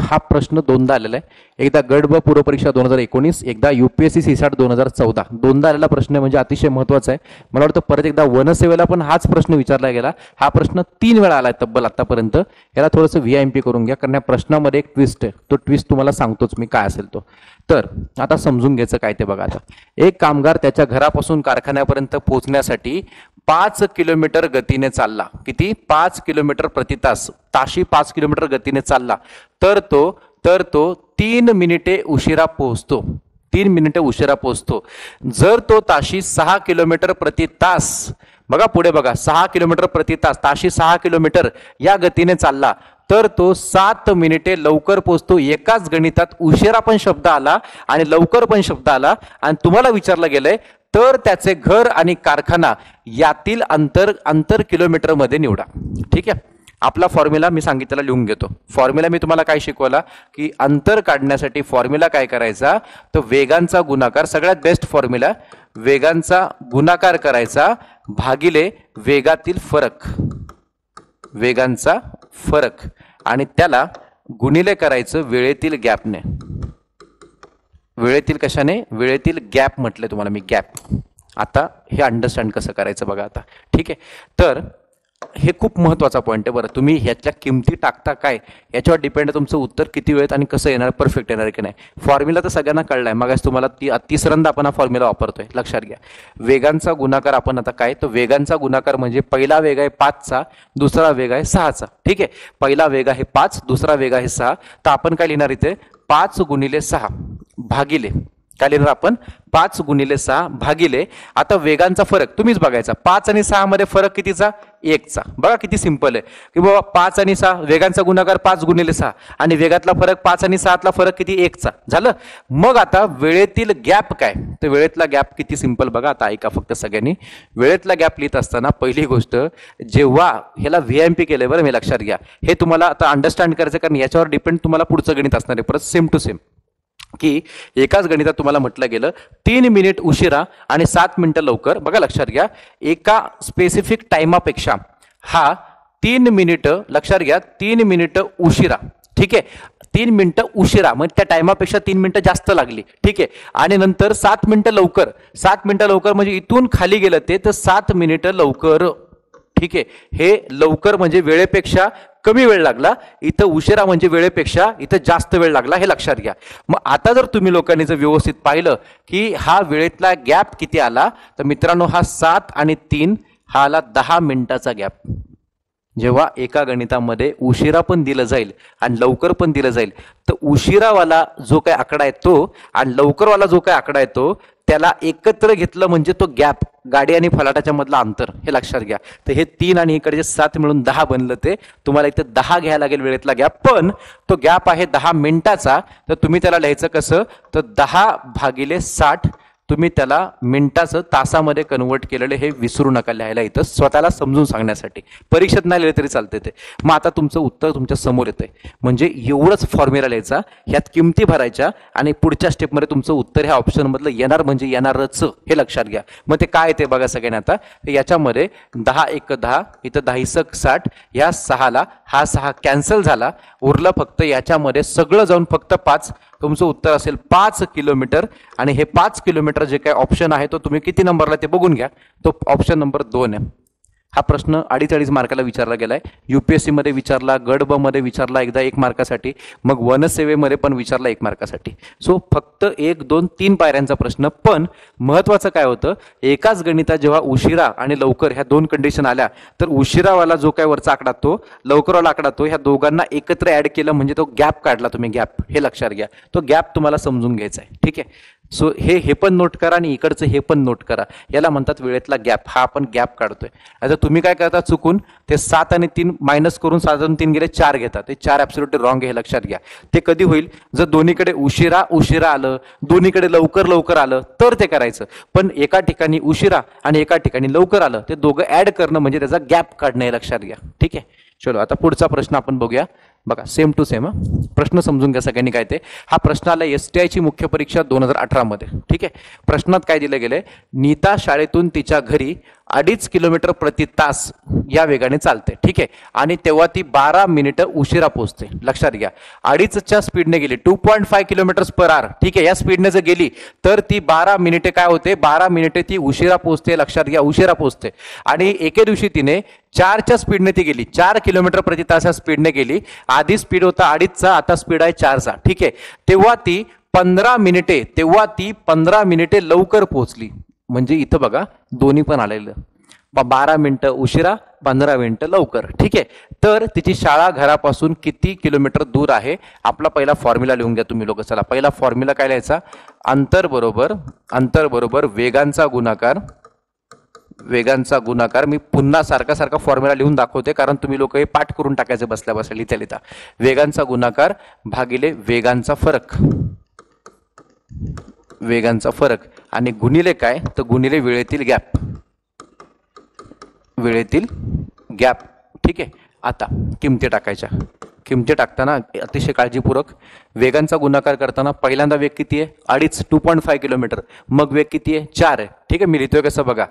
हा प्रश्न दोनदा आलेला आहे. एकदा गट ब पूर्व परीक्षा 2019, एकदा UPSC CSAT 2014. दोनदा आलेला प्रश्न म्हणजे अतिशय महत्वाचा आहे. मला वाटतं परत एकदा वनसेवेला पण हाच प्रश्न विचारला गेला. हा प्रश्न 3 वेळा आलाय तब्बल आतापर्यंत. याला थोडंसं VIP करून घ्या, कारण या प्रश्नामध्ये एक ट्विस्ट आहे. तो ट्विस्ट तुम्हाला सांगतोच मी काय असेल तो. तर आता समजून घ्यायचं काय ते बघा. आता एक कामगार त्याच्या घरापासून कारखान्यापर्यंत पोहोचण्यासाठी 5 किलोमीटर गतीने चालला. किती? 5 किलोमीटर प्रति तास. ताशी 5 किलोमीटर गतीने चालला तर तो 3 मिनिटे उशिरा पोहोचतो. 3 मिनिटे उशिरा पोहोचतो. जर तो ताशी 6 किलोमीटर प्रति तास, बघा पुढे बघा, 6 किलोमीटर प्रति तास, ताशी 6 किलोमीटर या गतीने चालला तर तो 7 मिनिटे लवकर पोहोचतो. एकाच गणितात उशिरा पण शब्द आला आणि लवकर पण शब्द आला आणि तुम्हाला विचारलं गेलंय तर त्याचे घर आणि कारखाना यातील अंतर किलोमीटर मध्ये निवडा. ठीक आहे, आपला फॉर्म्युला मी सांगितलेला लिहून घेतो. फॉर्म्युला मी तुम्हाला काय शिकवला की अंतर काढण्यासाठी फॉर्म्युला काय करायचा, तर वेगांचा गुणाकार, सगळ्यात बेस्ट फॉर्म्युला, वेगांचा गुणाकार करायचा भागिले वेगातील फरक, वेगांचा फरक, आणि त्याला गुणिले करायचं वेळेतील गॅपने. वेळेतील कशाने? वेळेतील गॅप म्हटलं तुम्हाला मी, गॅप. आता हे अंडरस्टँड कसं करायचं बघा आता. ठीक आहे, तर हे खूप महत्त्वाचा पॉईंट आहे. बरं, तुम्ही ह्याच्या किमती टाकता काय याच्यावर डिपेंड आहे तुमचं उत्तर किती वेळेत आणि कसं येणार, परफेक्ट येणार की नाही. फॉर्म्युला तर सगळ्यांना कळलाय, मग तुम्हाला तिसऱ्यांदा आपण हा फॉर्म्युला वापरतोय, लक्षात घ्या. वेगांचा गुणाकार आपण आता काय, तर वेगांचा गुणाकार म्हणजे पहिला वेग आहे 5चा, दुसरा वेग आहे 6चा. ठीक आहे, पहिला वेग आहे 5, दुसरा वेग आहे 6, तर आपण काय लिहिणार इथे 5 गुणिले 6 भागिले, काय लिहिणार आपण 5 गुणिले 6 भागिले, आता वेगांचा फरक तुम्हीच बघायचा, 5 आणि 6 मध्ये फरक कितीचा? 1चा. बघा किती सिंपल आहे की बाबा 5 आणि 6, वेगांचा गुणाकार 5 गुणिले 6 आणि वेगातला फरक 5 आणि 7तला फरक किती? 1चा. झालं. मग आता वेळेतील गॅप काय, तर वेळेतला गॅप किती सिंपल बघा. आता ऐका फक्त सगळ्यांनी, वेळेतला गॅप लिहित असताना पहिली गोष्ट, जेव्हा ह्याला व्हीएमपी केलंय बरं, मी लक्षात घ्या, हे तुम्हाला आता अंडरस्टँड करायचं, कारण याच्यावर डिपेंड तुम्हाला पुढचं गणित असणार आहे परत सेम टू सेम, की एकाच गणितात तुम्हाला म्हटलं गेलं 3 मिनिट उशिरा आणि 7 मिनिटं लवकर. बघा लक्षात घ्या, एका स्पेसिफिक टाइमापेक्षा हा 3 मिनिटं, लक्षात घ्या 3 मिनिटं उशिरा. ठीक आहे, 3 मिनिटं उशिरा म्हणजे त्या टायमापेक्षा 3 मिनिटं जास्त लागली. ठीक आहे, आणि नंतर 7 मिनिटं लवकर, 7 मिनिटं लवकर म्हणजे इथून खाली गेलं ते, तर 7 मिनिटं लवकर. ठीक आहे, हे लवकर म्हणजे वेळेपेक्षा कमी वेळ लागला, इथं उशिरा म्हणजे वेळेपेक्षा इथं जास्त वेळ लागला, हे लक्षात घ्या. मग आता जर तुम्ही लोकांनी जर व्यवस्थित पाहिलं की हा वेळेतला गॅप किती आला, तर मित्रांनो हा 7 आणि 3 हा आला 10 मिनिटाचा गॅप. जेव्हा एका गणितामध्ये उशिरा पण दिलं जाईल आणि लवकर पण दिलं जाईल, तर उशिरावाला जो काय आकडा आहे तो आणि लवकरवाला जो काय आकडा आहे तो, त्याला एकत्र घेतलं म्हणजे तो गॅप, गाडी आणि फलाटाच्या मधला अंतर, हे लक्षात घ्या. तर हे 3 आणि इकडचे 7 मिळून 10 बनलं. ते तुम्हाला इथे 10 घ्यायला लागेल वेळेतला गॅप, पण तो गॅप आहे 10 मिनिटाचा. तर तुम्ही त्याला लिहायचं कसं, तर 10 भागिले 60, तुम्ही त्याला मिनिटाचं तासामध्ये कन्वर्ट केलेलं, हे विसरू नका लिहायला इथं, स्वतःला समजून सांगण्यासाठी. परीक्षेत नाही लिहिले तरी चालते ते. मग आता तुमचं उत्तर तुमच्या समोर येतंय, म्हणजे एवढंच फॉर्म्युला लिहायचा, ह्यात किमती भरायच्या आणि पुढच्या स्टेपमध्ये तुमचं उत्तर ह्या ऑप्शन मधलं येणार म्हणजे येणारच, हे लक्षात घ्या. मग ते काय येते बघा सगळ्यांना आता, याच्यामध्ये 10 × 10, इथं 10 × 60, या 6ला हा 6 कॅन्सल झाला, उरलं फक्त याच्यामध्ये सगळं जाऊन फक्त 5. तुमचं उत्तर असेल 5 किलोमीटर. आणि हे 5 किलोमीटर जे काय ऑप्शन आहे तो तुम्ही किती नंबरला ते बघून घ्या, तो ऑप्शन नंबर 2 आहे. हा प्रश्न 2.5 मार्काला विचारला गेलाय. UPSC मध्ये विचारला, गट ब मध्ये विचारला एकदा 1 मार्कासाठी, मग वनसेवेमध्ये पण विचारला 1 मार्कासाठी. सो फक्त 1, 2, 3 पायऱ्यांचा प्रश्न. पण महत्वाचं काय होतं, एकाच गणितात जेव्हा उशिरा आणि लवकर ह्या 2 कंडिशन आल्या, तर उशिरावाला जो काय वरचा आकडा तो, लवकरवाला आकडा तो, ह्या दोघांना एकत्र ऍड केलं म्हणजे तो गॅप काढला तुम्ही, गॅप, हे लक्षात घ्या. तो गॅप तुम्हाला समजून घ्यायचा आहे. ठीक आहे, सो हे पण नोट करा आणि इकडचं हे पण नोट करा. याला म्हणतात वेळेतला गॅप. हा आपण गॅप काढतोय. आता तुम्ही काय करता, चुकून ते 7 आणि 3 मायनस करून 7 आणि 3 गेले 4 घेतात. ते 4 ऍब्सोल्युटली रॉंग आहे, हे लक्षात घ्या. ते कधी होईल, जर दोन्हीकडे उशिरा आलं, दोन्हीकडे लवकर आलं तर ते करायचं. पण एका ठिकाणी उशिरा आणि एका ठिकाणी लवकर आलं, ते दोघं ऍड करणं म्हणजे त्याचा गॅप काढणं, हे लक्षात घ्या. ठीक आहे, चलो आता पुढचा प्रश्न आपण बघूया. बघा सेम टू सेम, प्रश्न समजून घ्या सगळ्यांनी काय ते. हा प्रश्न आला STI ची मुख्य परीक्षा 2018 मध्ये. ठीक आहे, प्रश्नात काय दिलं गेलंय, नीता शाळेतून तिच्या घरी 2.5 किलोमीटर प्रति तास या वेगाने चालते. ठीक आहे, आणि तेव्हा ती 12 मिनिटं उशिरा पोहोचते. लक्षात घ्या, 2.5च्या स्पीडने गेली, 2.5 km/h. ठीक आहे, या स्पीडने जर गेली तर ती 12 मिनिटे काय होते, 12 मिनिटे ती उशिरा पोहोचते. लक्षात घ्या, उशिरा पोहोचते. आणि एके दिवशी तिने 4च्या स्पीडने ती गेली, 4 किलोमीटर प्रति तास या स्पीडने गेली. आधी स्पीड होता 2.5चा, आता स्पीड आहे 4चा. ठीक आहे, तेव्हा ती 15 मिनिटे लवकर पोहोचली. म्हणजे इथं बघा दोन्ही पण आलेलं, 12 मिनिटं उशिरा, 15 मिनिटं लवकर. ठीक आहे, तर तिची शाळा घरापासून किती किलोमीटर दूर आहे. आपला पहिला फॉर्म्युला लिहून घ्या तुम्ही लोक. चला, पहिला फॉर्म्युला काय लिहायचा, अंतर बरोबर वेगांचा गुणाकार वेगांचा गुणाकार, मी पुन्हा सारखा सारखा फॉर्म्युला लिहून दाखवते कारण तुम्ही लोक हे पाठ करून टाकायचे बसल्या बसल्या लिहिता लिहिता. वेगांचा गुणाकार भागिले वेगांचा फरक, वेगांचा फरक आणि गुणिले काय तर गुणिले वेळेतील गॅप, वेळेतील गॅप. ठीक आहे. आता किमती टाकायच्या. किमती टाकताना अतिशय काळजीपूर्वक, वेगांचा गुणाकार करताना पहिल्यांदा वेग किती आहे 2.5 2.5 किलोमीटर, मग वेग किती आहे 4 आहे. ठीक आहे. मी लिहितोय कसं बघा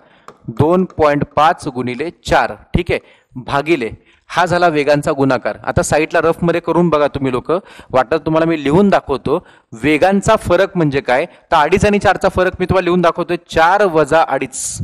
2.5 गुणिले 4. ठीक आहे. भागिले हा झाला वेगांचा गुणाकार. आता साईडला रफ मध्ये करून बघा तुम्ही लोक, वाटत तुम्हाला मी लिहून दाखवतो. वेगांचा फरक म्हणजे काय तर 2.5 आणि 4चा फरक मी तुम्हाला लिहून दाखवतोय 4 वजा 2.5.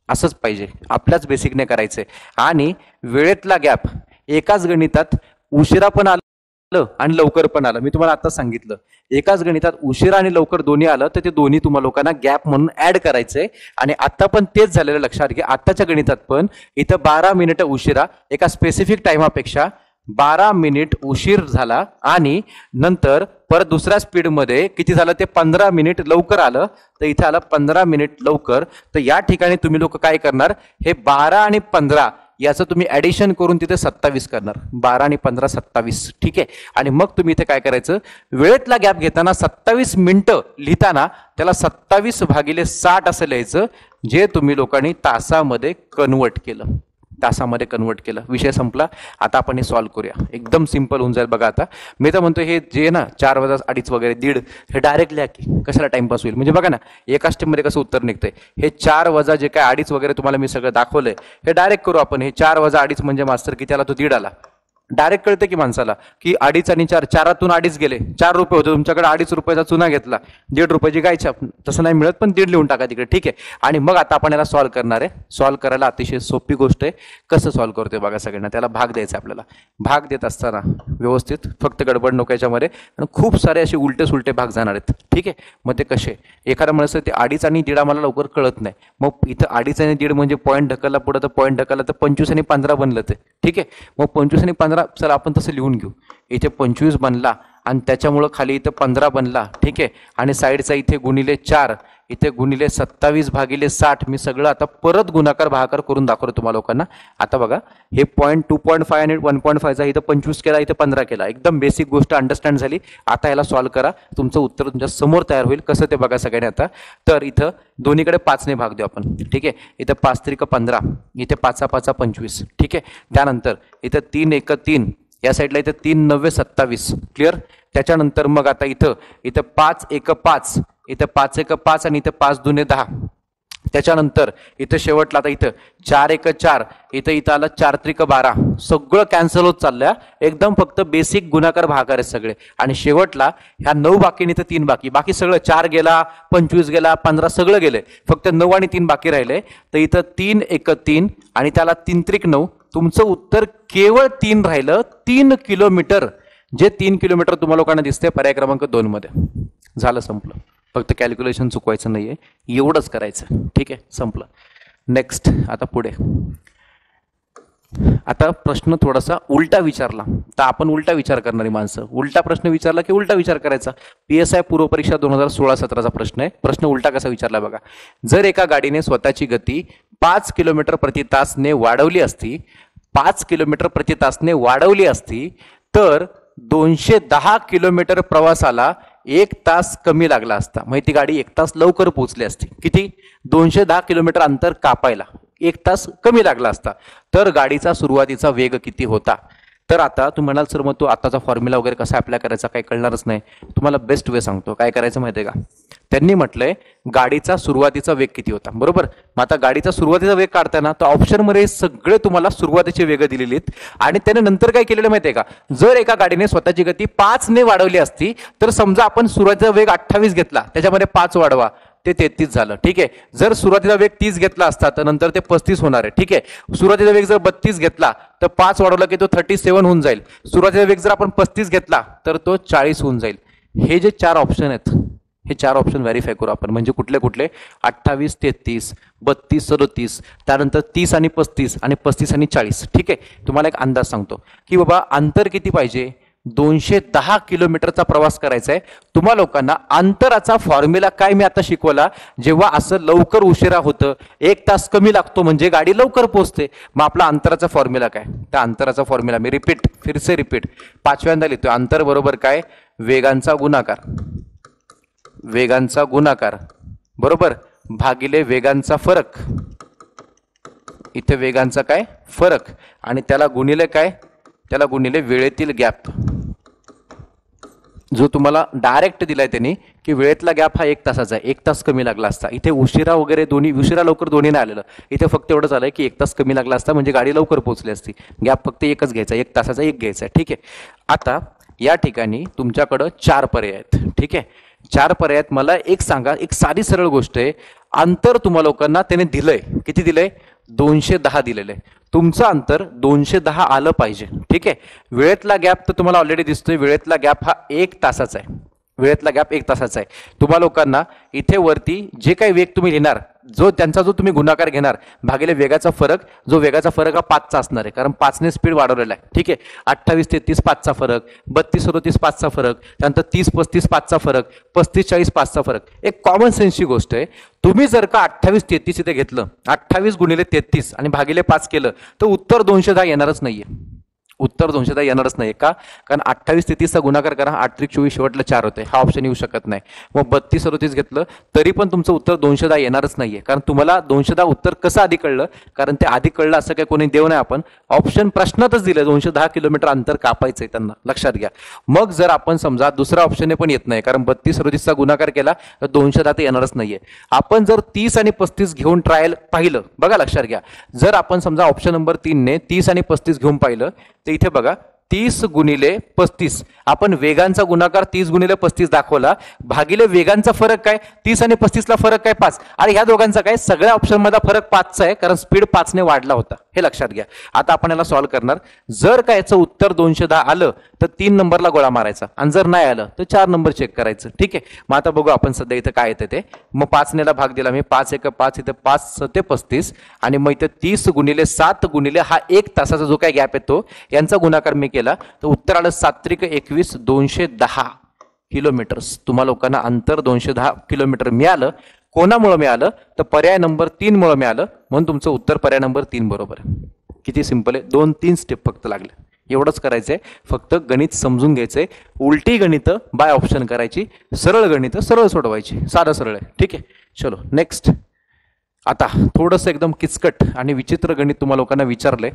असंच पाहिजे, आपल्याच बेसिकने करायचंय. आणि वेळेतला गॅप एकाच गणितात उशिरा पण आलं आणि लवकर पण आलं. मी तुम्हाला आता सांगितलं एकाच गणितात उशिरा आणि लवकर दोन्ही आलं तर ते दोन्ही तुम्हाला लोकांना गॅप म्हणून ऍड करायचंय. आणि आता पण तेच झालेलं लक्षात घ्या. आताच्या गणितात पण इथं 12 मिनिटं उशिरा एका स्पेसिफिक टाइमापेक्षा 12 मिनिट उशीर झाला आणि नंतर परत दुसऱ्या स्पीडमध्ये किती झालं ते 15 मिनिट लवकर आलं, तर इथे आलं 15 मिनिट लवकर. तर या ठिकाणी तुम्ही लोक काय करणार, हे 12 आणि 15 याचं तुम्ही ऍडिशन करून तिथे 27 करणार. 12 आणि 15 27. ठीक आहे. आणि मग तुम्ही इथे काय करायचं, वेळेतला गॅप घेताना 27 मिनिटं लिहिताना त्याला 27 भागिले 60 असं लिहायचं, जे तुम्ही लोकांनी तासामध्ये कन्वर्ट केलं, तासामध्ये कन्वर्ट केलं. विषय संपला. आता आपण हे सॉल्व्ह करूया. एकदम सिंपल होऊन जाईल बघा. आता मी तर म्हणतो हे जे ना 4 वजा 2.5 वगैरे 1.5 हे डायरेक्ट लिहा की कशाला टाइमपास होईल. म्हणजे बघा ना एका स्टेपमध्ये कसं उत्तर निघतंय. हे 4 वजा जे काय 2.5 वगैरे तुम्हाला मी सगळं दाखवलंय हे डायरेक्ट करू आपण. हे 4 वजा 2.5 म्हणजे मास्तर किती आला तो 1.5 आला. डायरेक्ट कळतं की माणसाला की 2.5 आणि 4, 4तून 2.5 गेले, 4 रुपये होते तुमच्याकडे, 2.5 रुपयाचा चुना घेतला, 1.5 रुपयाची काय छाप, तसं नाही मिळत पण 1.5 लिहून टाका तिकडे. ठीक आहे. आणि मग आता आपण याला सॉल्व्ह करणार आहे. सॉल्व्ह करायला अतिशय सोपी गोष्ट आहे. कसं सॉल्व्ह करतोय बघा सगळ्यांना. त्याला भाग द्यायचा आपल्याला. भाग देत असताना व्यवस्थित, फक्त गडबड नको याच्यामध्ये, आणि खूप सारे असे उलटे सुलटे भाग जाणार आहेत. ठीक आहे. मग ते कसे, एखादा म्हणत ते 2.5 आणि 1.5 आम्हाला लवकर कळत नाही, मग इथं 2.5 आणि 1.5 म्हणजे पॉईंट ढकलला पुढे तर पॉईंट ढकलला तर 25 आणि 15 बनलं ते. ठीक आहे. मग 25 आणि 15 चला आपण तसं लिहून घेऊ. इथे 25 बनला आणि त्याच्यामुळं खाली इथं 15 बनला. ठीक आहे. आणि साईडचा इथे गुणिले 4, इथे गुणिले 27 भागिले 60. मी सगळं आता परत गुणाकार भागाकार करून दाखवतो तुम्हाला लोकांना. आता बघा हे पॉईंट 2.5 आणि 1.5चा इथं 25 केला, इथं 15 केला. एकदम बेसिक गोष्ट अंडरस्टँड झाली. आता याला सॉल्व्ह करा, तुमचं उत्तर तुमच्या समोर तयार होईल. कसं ते बघा सगळ्यांनी. आता तर इथं दोन्हीकडे 5 ने भाग देऊ आपण. ठीक आहे. इथं 5 त्रिक 15, इथे 5 5 25. ठीक आहे. त्यानंतर इथं 3 1 3, या साईडला इथं 3 9 27. क्लिअर. त्याच्यानंतर मग आता इथं 5 1 5, इथं 5 1 5 आणि इथं 5 2 10. त्याच्यानंतर इथं शेवटला आता इथं 4 1 4, इथं आलं 4 त्रिक 12. सगळं कॅन्सल होत चाललंय. एकदम फक्त बेसिक गुणाकार भागाकार आहेत सगळे. आणि शेवटला ह्या 9 बाकी आणि इथं 3 बाकी, बाकी सगळं 4 गेला, 25 गेला, 15 सगळं गेले, फक्त 9 आणि 3 बाकी राहिले. तर इथं 3 1 3 आणि त्याला 3 त्रिक 9. तुमचं उत्तर केवळ 3 राहिलं. 3 किलोमीटर, जे 3 किलोमीटर तुम्हाला लोकांना दिसते पर्याय क्रमांक 2 मध्ये. झालं, संपलं. फक्त कॅल्क्युलेशन चुकवायचं नाहीये, एवढंच करायचं. ठीक आहे. संपलं. नेक्स्ट. आता पुढे. आता प्रश्न थोडासा उलटा विचारला तर आपण उलटा विचार करणारी माणसं. उलटा प्रश्न विचारला की उलटा विचार करायचा. PSI पूर्व परीक्षा 2016-17चा प्रश्न आहे. प्रश्न उलटा कसा विचारला बघा. जर एका गाडीने स्वतःची गती 5 किलोमीटर प्रति तासने वाढवली असती, 5 किलोमीटर प्रति तासने वाढवली असती तर 210 किलोमीटर प्रवासाला 1 तास कमी लागला असता. मग ती गाडी 1 तास लवकर पोहोचली असती. किती? 210 किलोमीटर अंतर कापायला 1 तास कमी लागला असता. तर गाडीचा सुरुवातीचा वेग किती होता? तर आता तुम्ही म्हणाल सर मग तो आताचा फॉर्म्युला वगैरे कसा अप्लाय करायचा काही कळणारच नाही. तुम्हाला बेस्ट वे सांगतो. काय करायचं माहिती आहे का. त्यांनी म्हटलंय गाडीचा सुरुवातीचा वेग किती होता. बरोबर. मग आता गाडीचा सुरुवातीचा वेग काढताना तर ऑप्शनमध्ये सगळे तुम्हाला सुरुवातीचे वेग दिलेले आहेत. आणि त्याने नंतर काय केलेलं माहिती आहे का. जर एका गाडीने स्वतःची गती 5 ने वाढवली असती तर समजा आपण सुरुवातीचा वेग 28 घेतला, त्याच्यामध्ये 5 वाढवा, ते 33 झालं. ठीक आहे. जर सुरुवातीचा वेग 30 घेतला असता तर नंतर ते 35 होणार आहे. ठीक आहे. सुरुवातीचा वेग जर 32 घेतला तर 5 वाढवला की तो 37 होऊन जाईल. सुरुवातीचा वेग जर आपण 35 घेतला तर तो 40 होऊन जाईल. हे जे 4 ऑप्शन आहेत, हे 4 ऑप्शन व्हेरीफाय करू आपण. म्हणजे कुठले कुठले? 28 33, 32 37, त्यानंतर 30 आणि 35 आणि 35 आणि 40. ठीक आहे. तुम्हाला एक अंदाज सांगतो की बाबा अंतर किती पाहिजे. 210 किलोमीटरचा प्रवास करायचा आहे. तुम्हा लोकांना अंतराचा फॉर्म्युला काय मी आता शिकवला. जेव्हा असं लवकर उशिरा होतं, 1 तास कमी लागतो म्हणजे गाडी लवकर पोहोचते. मग आपला अंतराचा फॉर्म्युला काय? त्या अंतराचा फॉर्म्युला मी फिरसे रिपीट 5व्यांदा लिहितो. अंतर बरोबर काय? वेगांचा गुणाकार बरोबर भागिले वेगांचा फरक. इथे वेगांचा काय? फरक. आणि त्याला गुणिले काय? त्याला गुणिले वेळेतील गॅप, जो तुम्हाला डायरेक्ट दिलाय त्यांनी की वेळेतला गॅप हा 1 तासाचा आहे. 1 तास कमी लागला असता. इथे उशिरा वगैरे दोन्ही, उशिरा लवकर दोन्ही नाही आलेलं. इथे फक्त एवढं झालंय की 1 तास कमी लागला असता म्हणजे गाडी लवकर पोहोचली असती. गॅप फक्त एकच घ्यायचा, 1 तासाचा 1 घ्यायचा. ठीक आहे. आता या ठिकाणी तुमच्याकडं 4 पर्याय आहेत. ठीक आहे. 4 पर्यायात मला एक सांगा, एक साधी सरळ गोष्ट आहे. अंतर तुम्हा लोकांना त्याने दिलंय, किती दिलंय? 210 दिलेलं आहे. तुमचं अंतर 210 आलं पाहिजे. ठीक आहे. वेळेतला गॅप तर तुम्हाला ऑलरेडी दिसतोय. वेळेतला गॅप हा 1 तासाचा आहे. वेळेतला गॅप 1 तासाचा आहे. तुम्हा लोकांना इथे वरती जे काही वेग तुम्ही लिहिणार, त्यांचा जो तुम्ही गुणाकार घेणार भागिले वेगाचा फरक, जो वेगाचा फरक हा 5चा असणार आहे, कारण 5ने स्पीड वाढवलेला आहे. ठीक आहे. 28 33 5चा फरक, 32 37 5चा फरक, त्यानंतर 30 35 5चा फरक, 35 40 5चा फरक. एक कॉमन सेन्सची गोष्ट आहे. तुम्ही जर का 28 33 इथे घेतलं, 28 गुणिले 33 आणि भागिले 5 केलं तर उत्तर 210 येणारच नाहीये. उत्तर 210 येणारच नाही. का? कारण 28 33चा गुणाकार करा, 8 त्रिक 24 शेवटला 4 होते. हा ऑप्शन येऊ शकत नाही. मग 32 37 घेतलं तरी पण तुमचं उत्तर 210 येणारच नाहीये. कारण तुम्हाला 210 उत्तर कसं आधी कळलं? कारण ते आधी कळलं असं काही कोणी देव नाही. आपण ऑप्शन प्रश्नातच दिलं 210 किलोमीटर अंतर कापायचंय त्यांना, लक्षात घ्या. मग जर आपण समजा दुसऱ्या ऑप्शनने पण येत नाही, कारण 32 37चा गुणाकार केला तर 210 तर येणारच नाहीये. आपण जर 30 आणि 35 घेऊन ट्रायल पाहिलं, बघा लक्षात घ्या. जर आपण समजा ऑप्शन नंबर 3 ने 30 आणि 35 घेऊन पाहिलं तर इथे बघा 30 गुणिले 35, आपण वेगांचा गुणाकार 30 गुणिले 35 दाखवला, भागिले वेगांचा फरक काय? 30 आणि 35ला फरक काय? 5. अरे ह्या दोघांचा काय? सगळ्या ऑप्शन मध्ये फरक 5चा आहे, कारण स्पीड 5ने वाढला होता. हे लक्षात घ्या. आता आपण याला सॉल्व्ह करणार. जर का याचं उत्तर 210 आलं तर 3 नंबरला गोळा मारायचा, आणि जर नाही आलं तर 4 नंबर चेक करायचं. ठीक आहे. मग आता बघू आपण सध्या इथं काय येतं ते. मग 5नेला भाग दिला मी, 5 1 5, इथे 5 7 35, आणि मग इथे 30 गुणिले 7 गुणिले हा 1 तासाचा जो काय गॅप येतो यांचा गुणाकार मी केला तर उत्तर आलं 7 त्रिक 21 210 किलोमीटर्स. तुम्हा लोकांना अंतर 210 किलोमीटर मिळालं. कोणामुळे मिळालं? तर पर्याय नंबर 3 मुळे मिळालं. म्हणून तुमचं उत्तर पर्याय नंबर 3 बरोबर. किती सिंपल आहे. 2-3 स्टेप फक्त लागले. एवढंच करायचंय. फक्त गणित समजून घ्यायचंय. उलटी गणित बाय ऑप्शन करायची, सरळ गणित सरळ सोडवायची. साधं सरळ आहे. ठीक आहे. चलो नेक्स्ट. आता थोडंसं एकदम किचकट आणि विचित्र गणित तुम्हा लोकांना विचारलंय,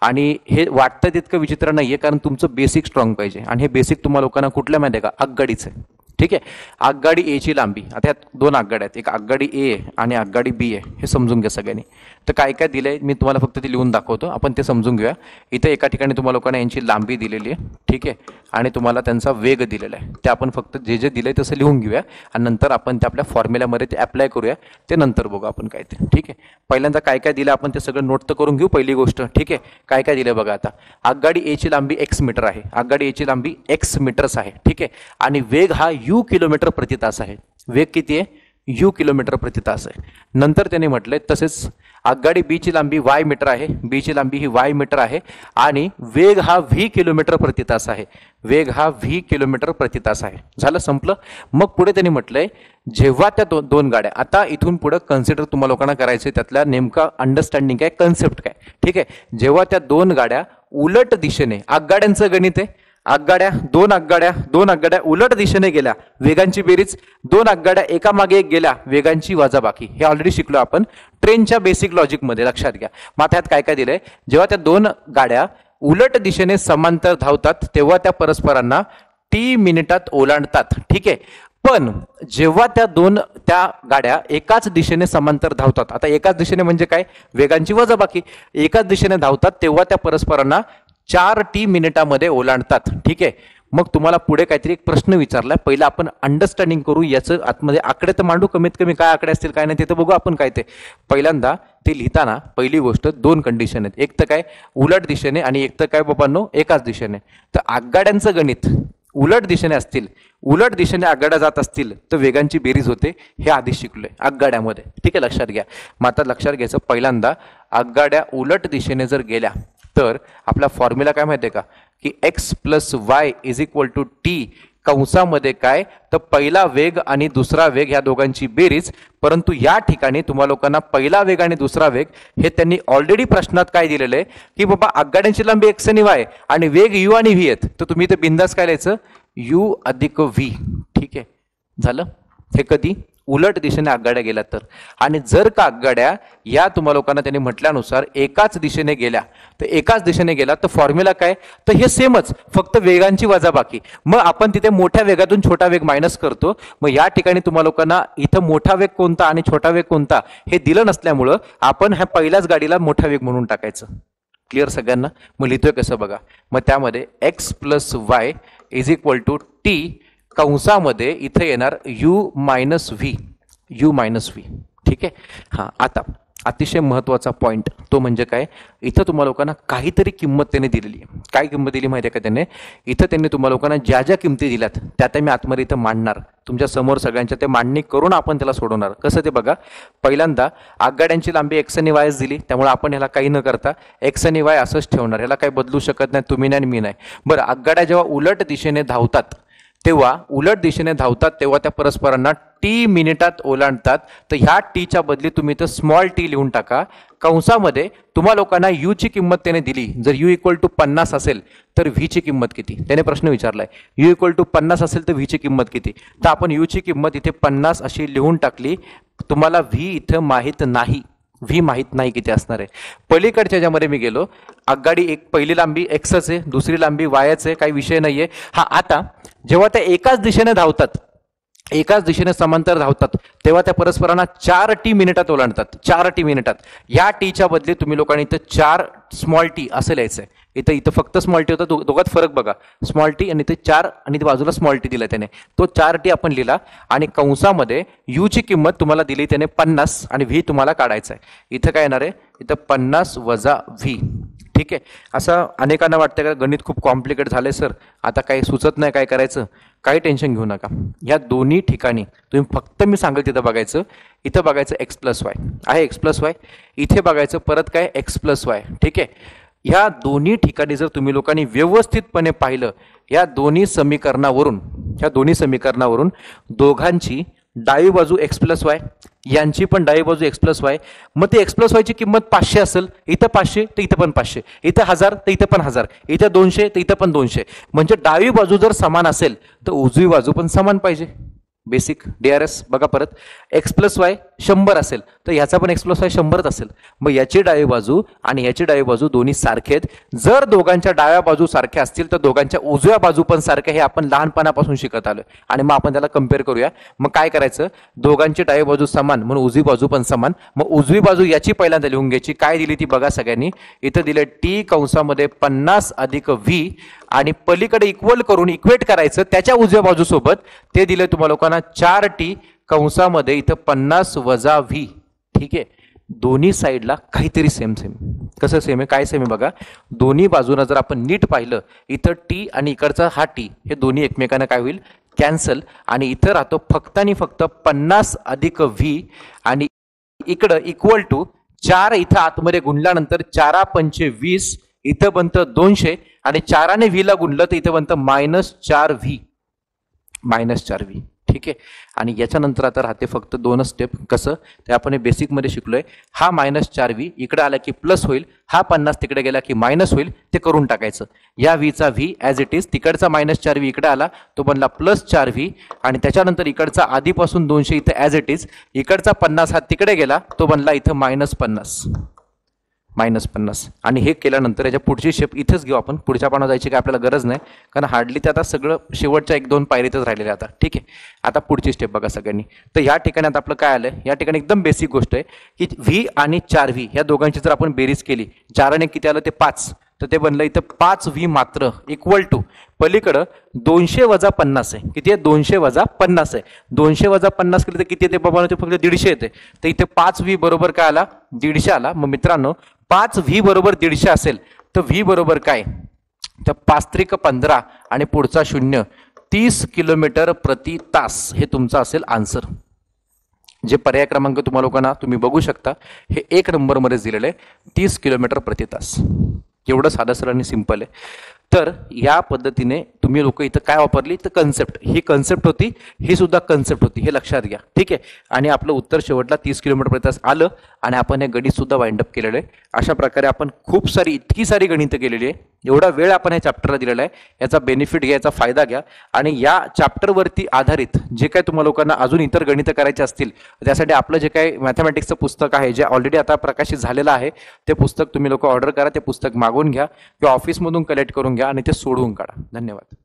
आणि हे वाटतं तितकं विचित्र नाहीये, कारण तुमचं बेसिक स्ट्रॉंग पाहिजे. आणि हे बेसिक तुम्हा लोकांना कुठल्या माहिती आहे का? आगगाडीचं आहे. ठीक आहे. आगगाडी ए ची लांबी, आता यात 2 आगगाड्या आहेत, एक आगगाडी ए आहे आणि आगगाडी बी आहे. हे समजून घ्या सगळ्यांनी. तर काय काय दिलंय मी तुम्हाला फक्त ते लिहून दाखवतो, आपण ते समजून घेऊया. इथे एका ठिकाणी तुम्हा लोकांना यांची लांबी दिलेली आहे. ठीक आहे. आणि तुम्हाला त्यांचा वेग दिलेला आहे. ते आपण फक्त जे जे दिलंय तसं लिहून घेऊया, आणि नंतर आपण ते आपल्या फॉर्म्युल्यामध्ये ते अप्लाय करूया. ते नंतर बघू आपण काय ते. ठीक आहे. पहिल्यांदा काय काय दिलं आपण ते सगळं नोट तर करून घेऊ. पहिली गोष्ट. ठीक आहे. काय काय दिलं बघा. आता आगगाडी ए ची लांबी x मीटर आहे. आगगाडी ए ची लांबी x मीटर्स आहे. ठीक आहे. आणि वेग हा u किलोमीटर प्रति तास आहे. वेग किती आहे? u किलोमीटर प्रति तास आहे. नंतर त्याने म्हटलंय तसेच आगगाडी बी ची लांबी y मीटर आहे. बी ची लांबी ही y मीटर आहे, आणि वेग हा v किलोमीटर प्रति तास आहे. वेग हा v किलोमीटर प्रति तास आहे. झालं, संपलं. मग पुढे त्यांनी म्हटलंय जेव्हा त्या दोन गाड्या, आता इथून पुढे कन्सिडर तुम्हाला लोकांना करायचे, त्यातल्या नेमका अंडरस्टँडिंग काय, कन्सेप्ट काय. ठीक आहे. जेव्हा त्या 2 गाड्या उलट दिशेने, आगगाड्यांचं गणित आहे, दोन आगगाड्या उलट दिशेने गेल्या, वेगांची बेरीज. 2 आगगाड्या एकामागे एक गेल्या, वेगांची वजाबाकी. हे ऑलरेडी शिकलो आपण ट्रेनच्या बेसिक लॉजिक मध्ये. लक्षात घ्या. मग त्यात काय काय दिलंय? जेव्हा त्या 2 गाड्या उलट दिशेने समांतर धावतात तेव्हा त्या परस्परांना t मिनिटात ओलांडतात. ठीक आहे. पण जेव्हा त्या गाड्या एकाच दिशेने समांतर धावतात, आता एकाच दिशेने म्हणजे काय? वेगांची वजाबाकी. एकाच दिशेने धावतात तेव्हा त्या परस्परांना 4t मिनिटामध्ये ओलांडतात. ठीक आहे. मग तुम्हाला पुढे काहीतरी एक प्रश्न विचारलाय. पहिला आपण अंडरस्टँडिंग करू. याचं आतमध्ये आकडे तर मांडू, कमीत कमी काय आकडे असतील काय नाही ते तर बघू आपण काय ते. पहिल्यांदा ते लिहिताना पहिली गोष्ट 2 कंडिशन आहेत. एक तर काय? उलट दिशेने, आणि एक तर काय बाबांनो? एकाच दिशेने. तर आगगाड्यांचं गणित उलट दिशेने असतील, उलट दिशेने आगगाड्या जात असतील तर वेगांची बेरीज होते. हे आधी शिकलोय आगगाड्यामध्ये. ठीक आहे. लक्षात घ्या. मग आता लक्षात घ्यायचं, पहिल्यांदा आगगाड्या उलट दिशेने जर गेल्या तर आपला फॉर्म्युला काय माहितीये का? की X plus Y is equal to T कंसामध्ये काय तर पहिला वेग आणि दुसरा वेग ह्या दोघांची बेरीज. परंतु या ठिकाणी तुम्हा लोकांना पहिला वेग आणि दुसरा वेग हे त्यांनी ऑलरेडी प्रश्नात काय दिलेलं आहे की बाबा आघाड्यांची लांबी एक्स आणि वाय आणि वेग यू आणि व्ही आहेत. तर तुम्ही इथे बिंदास काय लिहायचं यू अधिक व्ही. ठीक आहे झालं. हे कधी उलट दिशेने आघाड्या गेल्या तर. आणि जर का आघाड्या या तुम्हा लोकांना त्यांनी म्हटल्यानुसार एकाच दिशेने गेल्या तर एकाच दिशेने गेला तर फॉर्म्युला काय तर हे सेमच फक्त वेगांची वजाबाकी. मग आपण तिथे मोठ्या वेगातून छोटा वेग मायनस करतो. मग या ठिकाणी तुम्हा लोकांना इथं मोठा वेग कोणता आणि छोटा वेग कोणता हे दिलं नसल्यामुळं आपण ह्या पहिल्याच गाडीला मोठा वेग म्हणून टाकायचं. क्लिअर सगळ्यांना. मग लिहितोय कसं बघा. मग त्यामध्ये X plus Y is equal to T कंसामध्ये इथे येणार U minus V. U minus V. ठीक आहे. हां आता अतिशय महत्त्वाचा पॉईंट तो म्हणजे काय इथं तुम्हा लोकांना काहीतरी किंमत त्याने दिलेली आहे. काय किंमत दिली माहिती आहे का त्याने. इथं त्यांनी तुम्हा लोकांना ज्या ज्या किमती दिल्यात त्या मी आतमध्ये इथं मांडणार तुमच्या समोर सगळ्यांच्या. ते मांडणी करून आपण त्याला सोडवणार. कसं ते बघा. पहिल्यांदा आघाड्यांची लांबी एक्स आणि वायच दिली त्यामुळे आपण ह्याला काही न करता एक्स आणि वाय असंच ठेवणार. ह्याला काही बदलू शकत नाही तुम्ही नाही आणि मी नाही. बरं आघाड्या जेव्हा उलट दिशेने धावतात तेव्हा त्या परस्परांना टी मिनिटात ओलांडतात. तर ह्या टीच्या बदली तुम्ही तर स्मॉल टी लिहून टाका. कंसामध्ये तुम्हा लोकांना यू ची किंमत त्याने दिली. जर यू इक्वल टू 50 असेल तर व्ही ची किंमत किती त्याने प्रश्न विचारलाय. यू इक्वल टू 50 असेल तर व्ही ची किंमत किती. तर आपण यू ची किंमत इथे 50 अशी लिहून टाकली. तुम्हाला व्ही इथं माहीत नाही. व्ही माहीत नाही किती असणार आहे. पलीकडच्या ज्यामध्ये मी गेलो आघाडी एक पहिली लांबी एक्सच आहे दुसरी लांबी वायच आहे काही विषय नाहीये. हा आता जेव्हा त्या एकाच दिशेने धावतात एकाच दिशेने समांतर धावतात तेव्हा त्या परस्परांना 4 टी मिनिटात ओलांडतात. 4 टी मिनिटात. या टीच्या बदली तुम्ही लोकांनी इथं 4 स्मॉल टी असं लिहायचंय. इथं फक्त स्मॉल टी होतं दोघात फरक बघा. स्मॉल टी आणि इथे 4 आणि बाजूला स्मॉल टी दिला त्याने. तो 4 टी आपण लिहिला आणि कंसामध्ये यू ची किंमत तुम्हाला दिली त्याने 50 आणि व्ही तुम्हाला काढायचा आहे. इथं काय येणार आहे इथं 50 वजा व्ही. ठीक आहे. असं अनेकांना वाटतं का गणित खूप कॉम्प्लिकेट झालंय सर आता काही सुचत नाही काय करायचं. काही टेन्शन घेऊ नका. या दोन्ही ठिकाणी तुम्ही फक्त मी सांगेल तिथं बघायचं. इथं बघायचं एक्स प्लस वाय आहे एक्स प्लस वाय. इथे बघायचं परत काय एक्स प्लस वाय. ठीक आहे. ह्या दोन्ही ठिकाणी जर तुम्ही लोकांनी व्यवस्थितपणे पाहिलं या दोन्ही समीकरणावरून दोघांची डावी बाजू एक्स प्लस वाय यांची पण डावी बाजू एक्स प्लस वाय. मग ते एक्स प्लस वायची किंमत 500 असेल इथं 500 तर इथं पण 500 इथं 1000 तर इथं पण 1000 इथं 200 तर इथं पण 200. म्हणजे डावी बाजू जर समान असेल तर उजवी बाजू पण समान पाहिजे. बेसिक DRS बघा परत. एक्स प्लस वाय 100 असेल तर ह्याचा पण एक्स प्लस वाय 100च असेल. मग याची डावी बाजू आणि याची डावी बाजू दोन्ही सारखे आहेत. जर दोघांच्या डाव्या बाजू सारख्या असतील तर दोघांच्या उजव्या बाजू पण सारख्या हे आपण लहानपणापासून शिकत आलोय. आणि मग आपण त्याला कम्पेअर करूया. मग काय करायचं दोघांची डावी बाजू समान म्हणून उजवी बाजू पण समान. मग उजवी बाजू याची पहिल्यांदा लिहून घ्यायची. काय दिली ती बघा सगळ्यांनी. इथं दिले टी कंसामध्ये 50 अधिक व्ही आणि पलीकडे इक्वल करून इक्वेट करायचं त्याच्या उजव्या बाजूसोबत. ते दिले तुम्हाला लोकांना 4 टी कंसामध्ये इथं 50 वजा व्ही. ठीक आहे. दोन्ही साईडला काहीतरी सेम कसं सेम आहे काय सेम आहे बघा. दोन्ही बाजूला जर आपण नीट पाहिलं इथं टी आणि इकडचा हा टी हे दोन्ही एकमेकांना काय होईल कॅन्सल. आणि इथं राहतो फक्त आणि फक्त 50 अधिक व्ही आणि इकडं इक्वल टू 4 इथं आतमध्ये गुणल्यानंतर 4 पंचे 20 इथं बनतं 200 आणि 4 ने व्ही ला गुणलं तर इथं बनतं -4 व्ही. -4 व्ही. ठीक आहे. आणि याच्यानंतर आता राहते फक्त 2 स्टेप. कसं ते आपण बेसिकमध्ये शिकलोय. हा -4 व्ही इकडे आला की प्लस होईल. हा 50 तिकडे गेला की मायनस होईल. ते करून टाकायचं. या व्हीचा व्ही ॲज इट इज. तिकडचा -4 व्ही इकडे आला तो बनला +4 व्ही आणि त्याच्यानंतर इकडचा आधीपासून 200 इथं ॲज इट इज. इकडचा 50 हा तिकडे गेला तो बनला इथं -50 आणि हे केल्यानंतर याच्या पुढची स्टेप इथेच घेऊ आपण. पुढच्या पानावर जायची काय आपल्याला गरज नाही कारण हार्डली ते आता सगळं शेवटच्या 1-2 पायरीतच राहिलेलं आता. ठीक आहे. आता पुढची स्टेप बघा सगळ्यांनी. तर या ठिकाणी आता आपलं काय आलंय या ठिकाणी एकदम बेसिक गोष्ट आहे की व्ही आणि 4 व्ही या दोघांची जर आपण बेरीज केली 4 ने किती आलं ते 5 तर ते बनलं इथं 5 व्ही मात्र इक्वल टू पलीकडं 200 वजा 50 आहे. किती आहे 200 वजा 50 आहे. 200 वजा 50 केलं तर किती येते बाबा फक्त 150 येते. तर इथे 5 व्ही बरोबर काय आला 150 आला. मग मित्रांनो 5 व्ही बरोबर 150 असेल तर व्ही बरोबर काय तर 5 15 आणि पुढचा 0 30 किलोमीटर प्रति तास हे तुमचं असेल आन्सर. जे पर्याय क्रमांक तुम्हा लोकांना तुम्ही बघू शकता हे 1 नंबरमध्ये दिलेलं आहे 30 किलोमीटर प्रति तास. एवढं साधं सरळ आणि सिंपल आहे. तर या पद्धतीने तुम्ही लोक इथं काय वापरली तर कन्सेप्ट, ही कन्सेप्ट होती, ही सुद्धा कन्सेप्ट होती, हे लक्षात घ्या. ठीक आहे. आणि आपलं उत्तर शेवटला 30 किलोमीटरपर्यंत आलं आणि आपण हे गणित सुद्धा वाइंड अप केलेलं आहे. अशा प्रकारे आपण खूप सारी, इतकी सारी गणितं केलेली आहे. एवढा वेळ आपण या चॅप्टरला दिलेला आहे. याचा बेनिफिट घ्या, याचा फायदा घ्या. आणि या चॅप्टरवरती आधारित जे काही तुम्हाला लोकांना अजून इतर गणितं करायचे असतील, त्यासाठी आपलं जे काही मॅथमॅटिक्सचं पुस्तक आहे, जे ऑलरेडी आता प्रकाशित झालेलं आहे, ते पुस्तक तुम्ही लोक ऑर्डर करा, ते पुस्तक मागवून घ्या किंवा ऑफिसमधून कलेक्ट करून घ्या आणि ते सोडवून काढा. धन्यवाद.